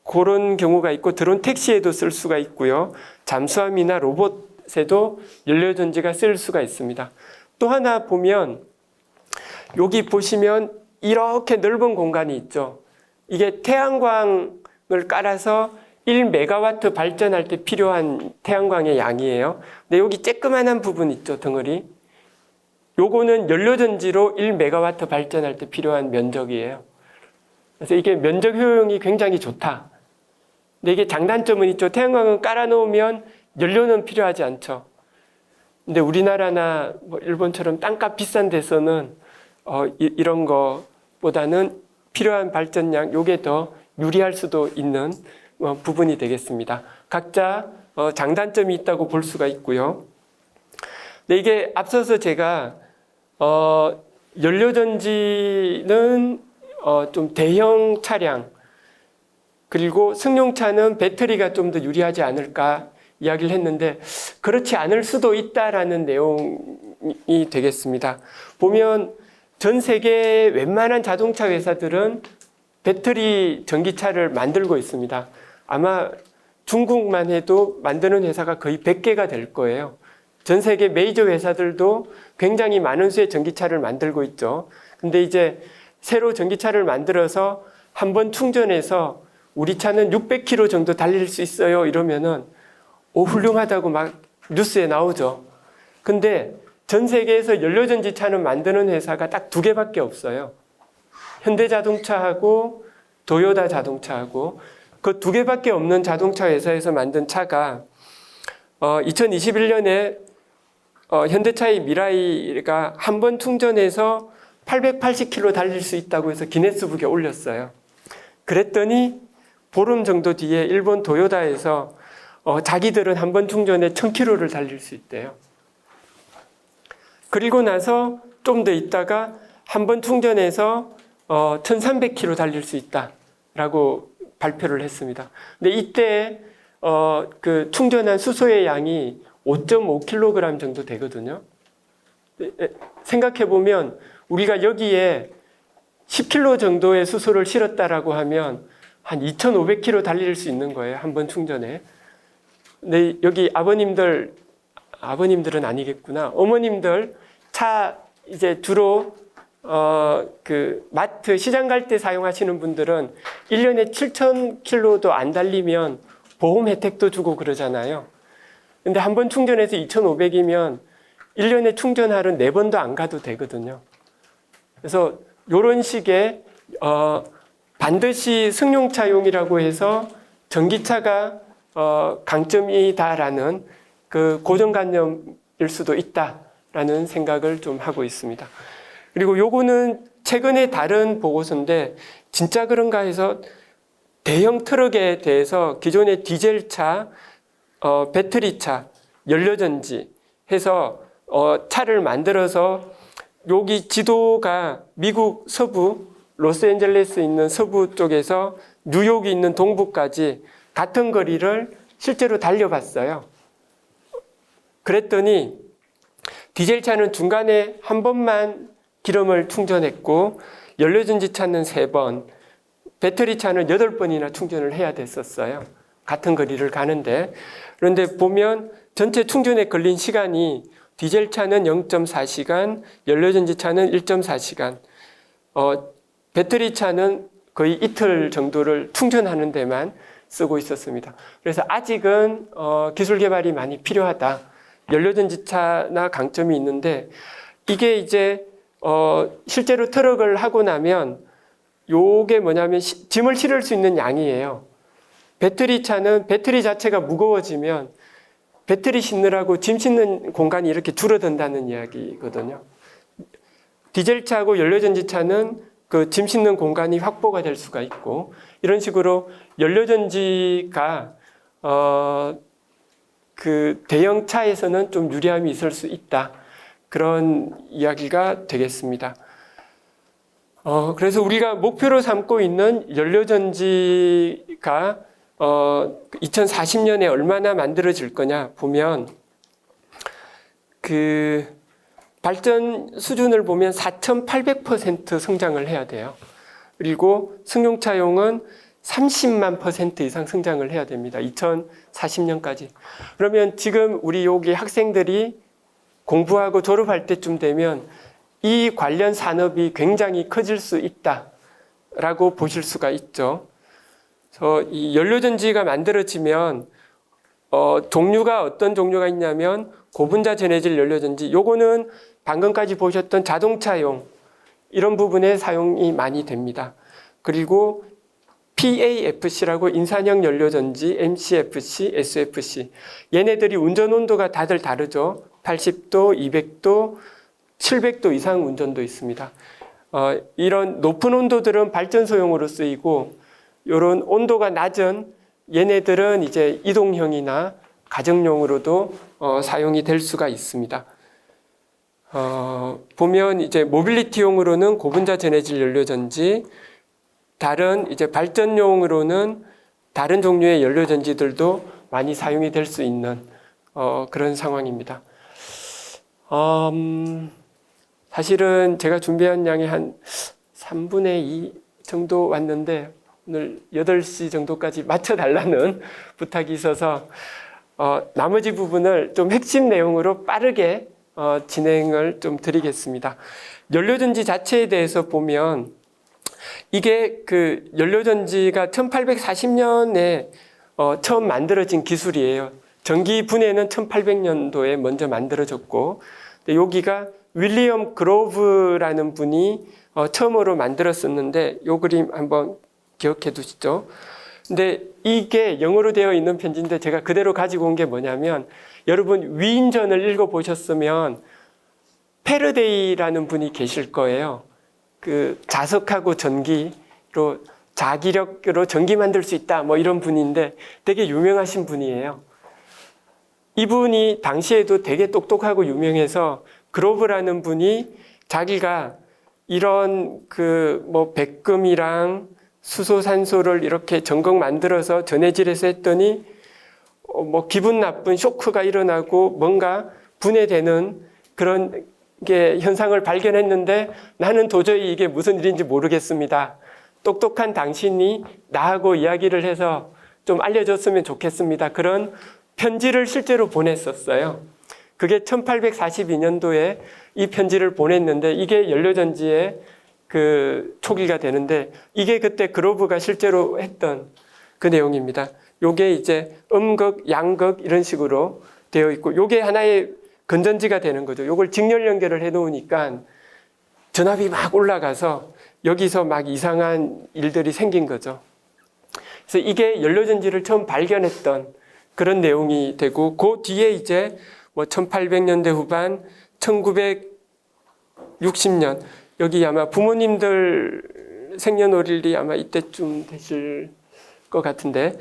그런 경우가 있고, 드론 택시에도 쓸 수가 있고요. 잠수함이나 로봇에도 연료전지가 쓸 수가 있습니다. 또 하나 보면 여기 보시면 이렇게 넓은 공간이 있죠. 이게 태양광을 깔아서 1메가와트 발전할 때 필요한 태양광의 양이에요. 근데 여기 쬐끄만한 부분 있죠, 덩어리. 요거는 연료전지로 1메가와트 발전할 때 필요한 면적이에요. 그래서 이게 면적 효용이 굉장히 좋다. 근데 이게 장단점은 있죠. 태양광을 깔아놓으면 연료는 필요하지 않죠. 근데 우리나라나 뭐 일본처럼 땅값 비싼 데서는 이런 거보다는 필요한 발전량, 요게 더 유리할 수도 있는 부분이 되겠습니다. 각자 장단점이 있다고 볼 수가 있고요. 근데 이게 앞서서 제가 연료전지는 좀 대형 차량, 그리고 승용차는 배터리가 좀 더 유리하지 않을까 이야기를 했는데, 그렇지 않을 수도 있다라는 내용이 되겠습니다. 보면 전 세계 웬만한 자동차 회사들은 배터리 전기차를 만들고 있습니다. 아마 중국만 해도 만드는 회사가 거의 100개가 될 거예요. 전 세계 메이저 회사들도 굉장히 많은 수의 전기차를 만들고 있죠. 근데 이제 새로 전기차를 만들어서 한번 충전해서 우리 차는 600km 정도 달릴 수 있어요, 이러면은 훌륭하다고 막 뉴스에 나오죠. 근데 전 세계에서 연료전지 차는 만드는 회사가 딱 2개밖에 없어요. 현대자동차하고 도요타 자동차하고, 그 2개밖에 없는 자동차 회사에서 만든 차가 2021년에 현대차의 미라이가 한 번 충전해서 880km 달릴 수 있다고 해서 기네스북에 올렸어요. 그랬더니 보름 정도 뒤에 일본 도요타에서 자기들은 한 번 충전에 1000km를 달릴 수 있대요. 그리고 나서 좀 더 있다가 한 번 충전해서 1300km 달릴 수 있다라고 발표를 했습니다. 근데 이때 그 충전한 수소의 양이 5.5kg 정도 되거든요. 생각해 보면 우리가 여기에 10kg 정도의 수소를 실었다라고 하면 한 2,500km 달릴 수 있는 거예요, 한 번 충전에. 근데 여기 아버님들은 아니겠구나. 어머님들 차 이제 주로 그 마트 시장 갈 때 사용하시는 분들은 1년에 7,000km도 안 달리면 보험 혜택도 주고 그러잖아요. 근데 한 번 충전해서 2,500이면 1년에 충전하러 4번도 안 가도 되거든요. 그래서 이런 식의 반드시 승용차용이라고 해서 전기차가 강점이다라는 그 고정관념일 수도 있다라는 생각을 좀 하고 있습니다. 그리고 요거는 최근에 다른 보고서인데 진짜 그런가 해서 대형 트럭에 대해서 기존의 디젤차, 배터리차, 연료전지 해서 차를 만들어서 여기 지도가 미국 서부 로스앤젤레스에 있는 서부 쪽에서 뉴욕이 있는 동부까지 같은 거리를 실제로 달려봤어요. 그랬더니 디젤차는 중간에 한 번만 기름을 충전했고 연료전지 차는 3번, 배터리 차는 8번이나 충전을 해야 됐었어요. 같은 거리를 가는데. 그런데 보면 전체 충전에 걸린 시간이 디젤 차는 0.4시간, 연료전지 차는 1.4시간, 배터리 차는 거의 이틀 정도를 충전하는 데만 쓰고 있었습니다. 그래서 아직은 기술 개발이 많이 필요하다. 연료전지 차나 강점이 있는데 이게 이제 실제로 트럭을 하고 나면 요게 뭐냐면 짐을 실을 수 있는 양이에요. 배터리 차는 배터리 자체가 무거워지면 배터리 싣느라고 짐 싣는 공간이 이렇게 줄어든다는 이야기거든요. 디젤차하고 연료전지차는 그 짐 싣는 공간이 확보가 될 수가 있고 이런 식으로 연료전지가 그 대형 차에서는 좀 유리함이 있을 수 있다. 그런 이야기가 되겠습니다. 그래서 우리가 목표로 삼고 있는 연료전지가 2040년에 얼마나 만들어질 거냐 보면 그 발전 수준을 보면 4,800% 성장을 해야 돼요. 그리고 승용차용은 30만 % 이상 성장을 해야 됩니다. 2040년까지. 그러면 지금 우리 여기 학생들이 공부하고 졸업할 때쯤 되면 이 관련 산업이 굉장히 커질 수 있다라고 보실 수가 있죠. 그래서 이 연료전지가 만들어지면 종류가 어떤 종류가 있냐면 고분자 전해질 연료전지, 요거는 방금까지 보셨던 자동차용 이런 부분에 사용이 많이 됩니다. 그리고 PAFC라고 인산형 연료전지, MCFC, SFC 얘네들이 운전 온도가 다들 다르죠. 80도, 200도, 700도 이상 운전도 있습니다. 이런 높은 온도들은 발전소용으로 쓰이고 이런 온도가 낮은 얘네들은 이제 이동형이나 가정용으로도 사용이 될 수가 있습니다. 보면 이제 모빌리티용으로는 고분자 전해질 연료전지, 다른 이제 발전용으로는 다른 종류의 연료전지들도 많이 사용이 될 수 있는 그런 상황입니다. 사실은 제가 준비한 양이 한 3분의 2 정도 왔는데 오늘 8시 정도까지 맞춰달라는 부탁이 있어서 나머지 부분을 좀 핵심 내용으로 빠르게 진행을 좀 드리겠습니다. 연료전지 자체에 대해서 보면 이게 그 연료전지가 1840년에 처음 만들어진 기술이에요. 전기 분해는 1800년도에 먼저 만들어졌고 여기가 윌리엄 그로브라는 분이 처음으로 만들었었는데 이 그림 한번 기억해 두시죠. 근데 이게 영어로 되어 있는 편지인데 제가 그대로 가지고 온 게 뭐냐면 여러분 위인전을 읽어보셨으면 패러데이라는 분이 계실 거예요. 그 자석하고 전기로 자기력으로 전기 만들 수 있다 뭐 이런 분인데 되게 유명하신 분이에요. 이분이 당시에도 되게 똑똑하고 유명해서 그로브라는 분이 자기가 이런 그 뭐 백금이랑 수소 산소를 이렇게 전극 만들어서 전해질해서 했더니 뭐 기분 나쁜 쇼크가 일어나고 뭔가 분해되는 그런 게 현상을 발견했는데 나는 도저히 이게 무슨 일인지 모르겠습니다. 똑똑한 당신이 나하고 이야기를 해서 좀 알려줬으면 좋겠습니다. 그런 편지를 실제로 보냈었어요. 그게 1842년도에 이 편지를 보냈는데 이게 연료전지의 그 초기가 되는데 이게 그때 그로브가 실제로 했던 그 내용입니다. 요게 이제 음극, 양극 이런 식으로 되어 있고 요게 하나의 건전지가 되는 거죠. 요걸 직렬 연결을 해 놓으니까 전압이 막 올라가서 여기서 막 이상한 일들이 생긴 거죠. 그래서 이게 연료전지를 처음 발견했던 그런 내용이 되고, 그 뒤에 이제 뭐 1800년대 후반, 1960년, 여기 아마 부모님들 생년월일이 아마 이때쯤 되실 것 같은데,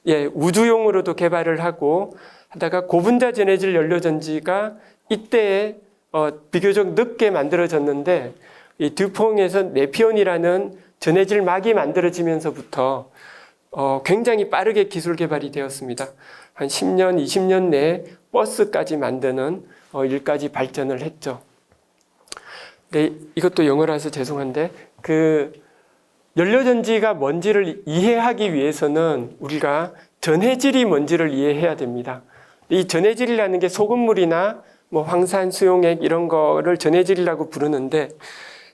예, 우주용으로도 개발을 하고 하다가 고분자 전해질 연료전지가 이때에 비교적 늦게 만들어졌는데, 이 듀퐁에서 네피온이라는 전해질 막이 만들어지면서부터 굉장히 빠르게 기술 개발이 되었습니다. 한 10년, 20년 내에 버스까지 만드는 일까지 발전을 했죠. 네, 이것도 영어라서 죄송한데, 그 연료전지가 뭔지를 이해하기 위해서는 우리가 전해질이 뭔지를 이해해야 됩니다. 이 전해질이라는 게 소금물이나 뭐 황산, 수용액 이런 거를 전해질이라고 부르는데,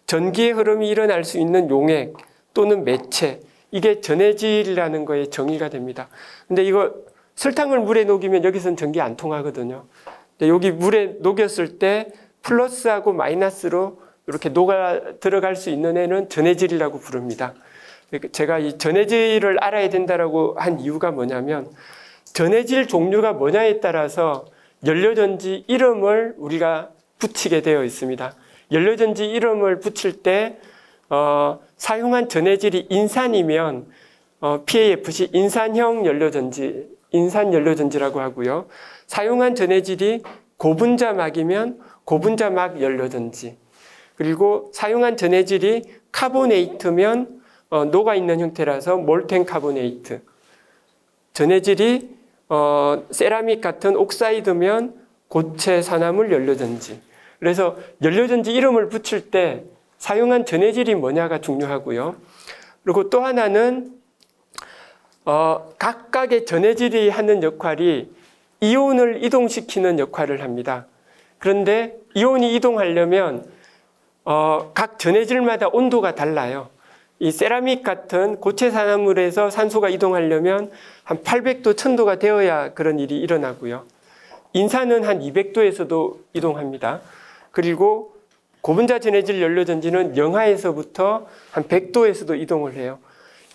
전기의 흐름이 일어날 수 있는 용액 또는 매체, 이게 전해질이라는 거에 정의가 됩니다. 근데 이거 설탕을 물에 녹이면 여기서는 전기 안 통하거든요. 근데 여기 물에 녹였을 때 플러스하고 마이너스로 이렇게 녹아 들어갈 수 있는 애는 전해질이라고 부릅니다. 제가 이 전해질을 알아야 된다라고 한 이유가 뭐냐면, 전해질 종류가 뭐냐에 따라서 연료전지 이름을 우리가 붙이게 되어 있습니다. 연료전지 이름을 붙일 때 사용한 전해질이 인산이면 PAFC 인산형 연료전지, 인산 연료전지라고 하고요. 사용한 전해질이 고분자막이면 고분자막 연료전지, 그리고 사용한 전해질이 카보네이트면 녹아있는 형태라서 몰텐 카보네이트, 전해질이 세라믹 같은 옥사이드면 고체 산화물 연료전지. 그래서 연료전지 이름을 붙일 때 사용한 전해질이 뭐냐가 중요하고요. 그리고 또 하나는 각각의 전해질이 하는 역할이 이온을 이동시키는 역할을 합니다. 그런데 이온이 이동하려면 각 전해질마다 온도가 달라요. 이 세라믹 같은 고체 산화물에서 산소가 이동하려면 한 800도, 1000도가 되어야 그런 일이 일어나고요. 인산은 한 200도에서도 이동합니다. 그리고 고분자 전해질 연료전지는 영하에서부터 한 100도에서도 이동을 해요.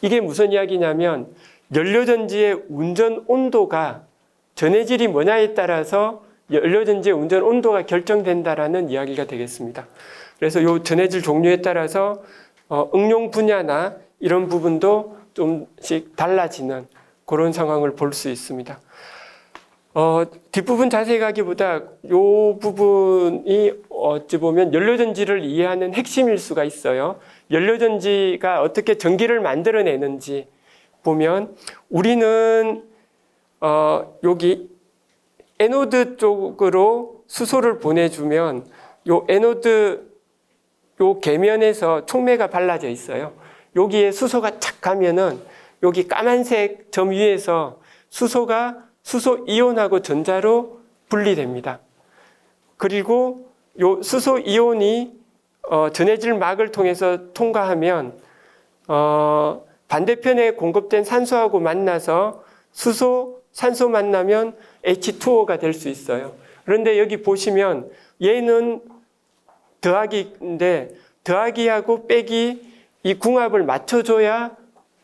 이게 무슨 이야기냐면, 연료전지의 운전 온도가 전해질이 뭐냐에 따라서 연료전지의 운전 온도가 결정된다라는 이야기가 되겠습니다. 그래서 이 전해질 종류에 따라서 응용 분야나 이런 부분도 좀씩 달라지는 그런 상황을 볼 수 있습니다. 뒷부분 자세히 가기보다 이 부분이 어찌 보면 연료전지를 이해하는 핵심일 수가 있어요. 연료전지가 어떻게 전기를 만들어내는지 보면, 우리는 여기 에노드 쪽으로 수소를 보내주면 요 에노드 요 궤면에서 촉매가 발라져 있어요. 여기에 수소가 착 가면은 여기 까만색 점 위에서 수소가 수소 이온하고 전자로 분리됩니다. 그리고 요 수소 이온이 전해질 막을 통해서 통과하면 반대편에 공급된 산소하고 만나서 수소, 산소 만나면 H2O가 될 수 있어요. 그런데 여기 보시면 얘는 더하기인데 더하기하고 빼기 이 궁합을 맞춰줘야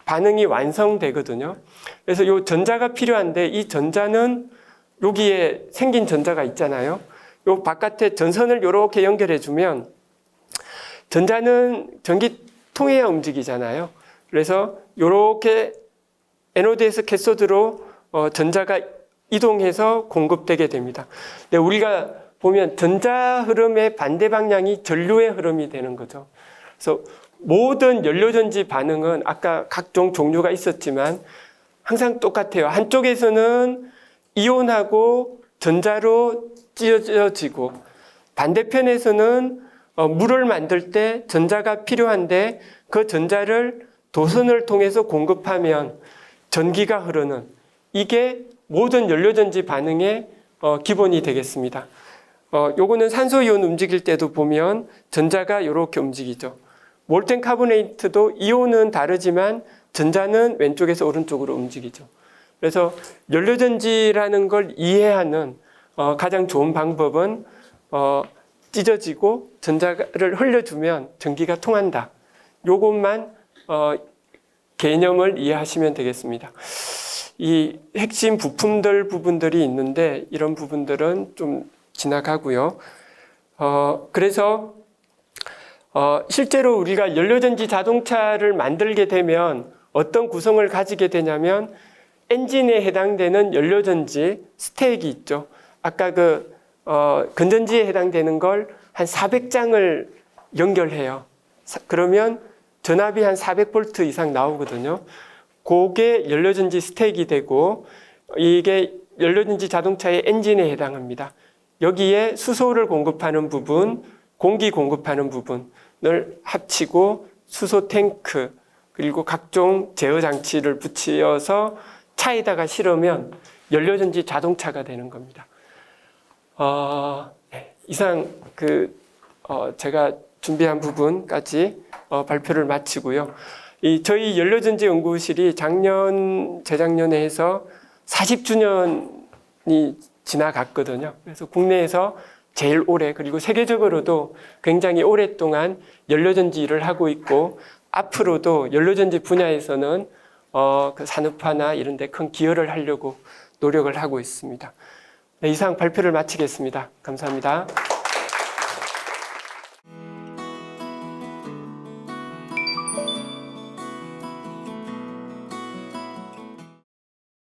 반응이 완성되거든요. 그래서 이 전자가 필요한데, 이 전자는 여기에 생긴 전자가 있잖아요. 이 바깥에 전선을 이렇게 연결해주면 전자는 전기통해야 움직이잖아요. 그래서 이렇게 에노드에서 캐소드로 전자가 이동해서 공급되게 됩니다. 근데 우리가 보면 전자 흐름의 반대 방향이 전류의 흐름이 되는 거죠. 그래서 모든 연료전지 반응은 아까 각종 종류가 있었지만 항상 똑같아요. 한쪽에서는 이온하고 전자로 찢어지고, 반대편에서는 물을 만들 때 전자가 필요한데 그 전자를 도선을 통해서 공급하면 전기가 흐르는, 이게 모든 연료전지 반응의 기본이 되겠습니다. 요거는 산소이온 움직일 때도 보면 전자가 이렇게 움직이죠. 몰텐 카보네이트도 이온은 다르지만 전자는 왼쪽에서 오른쪽으로 움직이죠. 그래서 연료전지라는 걸 이해하는 가장 좋은 방법은 찢어지고 전자를 흘려주면 전기가 통한다. 요것만 개념을 이해하시면 되겠습니다. 이 핵심 부분들이 있는데 이런 부분들은 좀 지나가고요. 그래서 실제로 우리가 연료전지 자동차를 만들게 되면 어떤 구성을 가지게 되냐면 엔진에 해당되는 연료전지 스택이 있죠. 아까 건전지에 해당되는 걸 한 400장을 연결해요. 그러면 전압이 한 400V 이상 나오거든요. 그게 연료전지 스택이 되고 이게 연료전지 자동차의 엔진에 해당합니다. 여기에 수소를 공급하는 부분, 공기 공급하는 부분을 합치고 수소 탱크 그리고 각종 제어 장치를 붙여서 차에다가 실으면 연료전지 자동차가 되는 겁니다. 이상 제가 준비한 부분까지 발표를 마치고요. 저희 연료전지 연구실이 재작년에 해서 40주년이 지나갔거든요. 그래서 국내에서 제일 오래 그리고 세계적으로도 굉장히 오랫동안 연료전지 일을 하고 있고 앞으로도 연료전지 분야에서는 그 산업화나 이런 데 큰 기여를 하려고 노력을 하고 있습니다. 네, 이상 발표를 마치겠습니다. 감사합니다.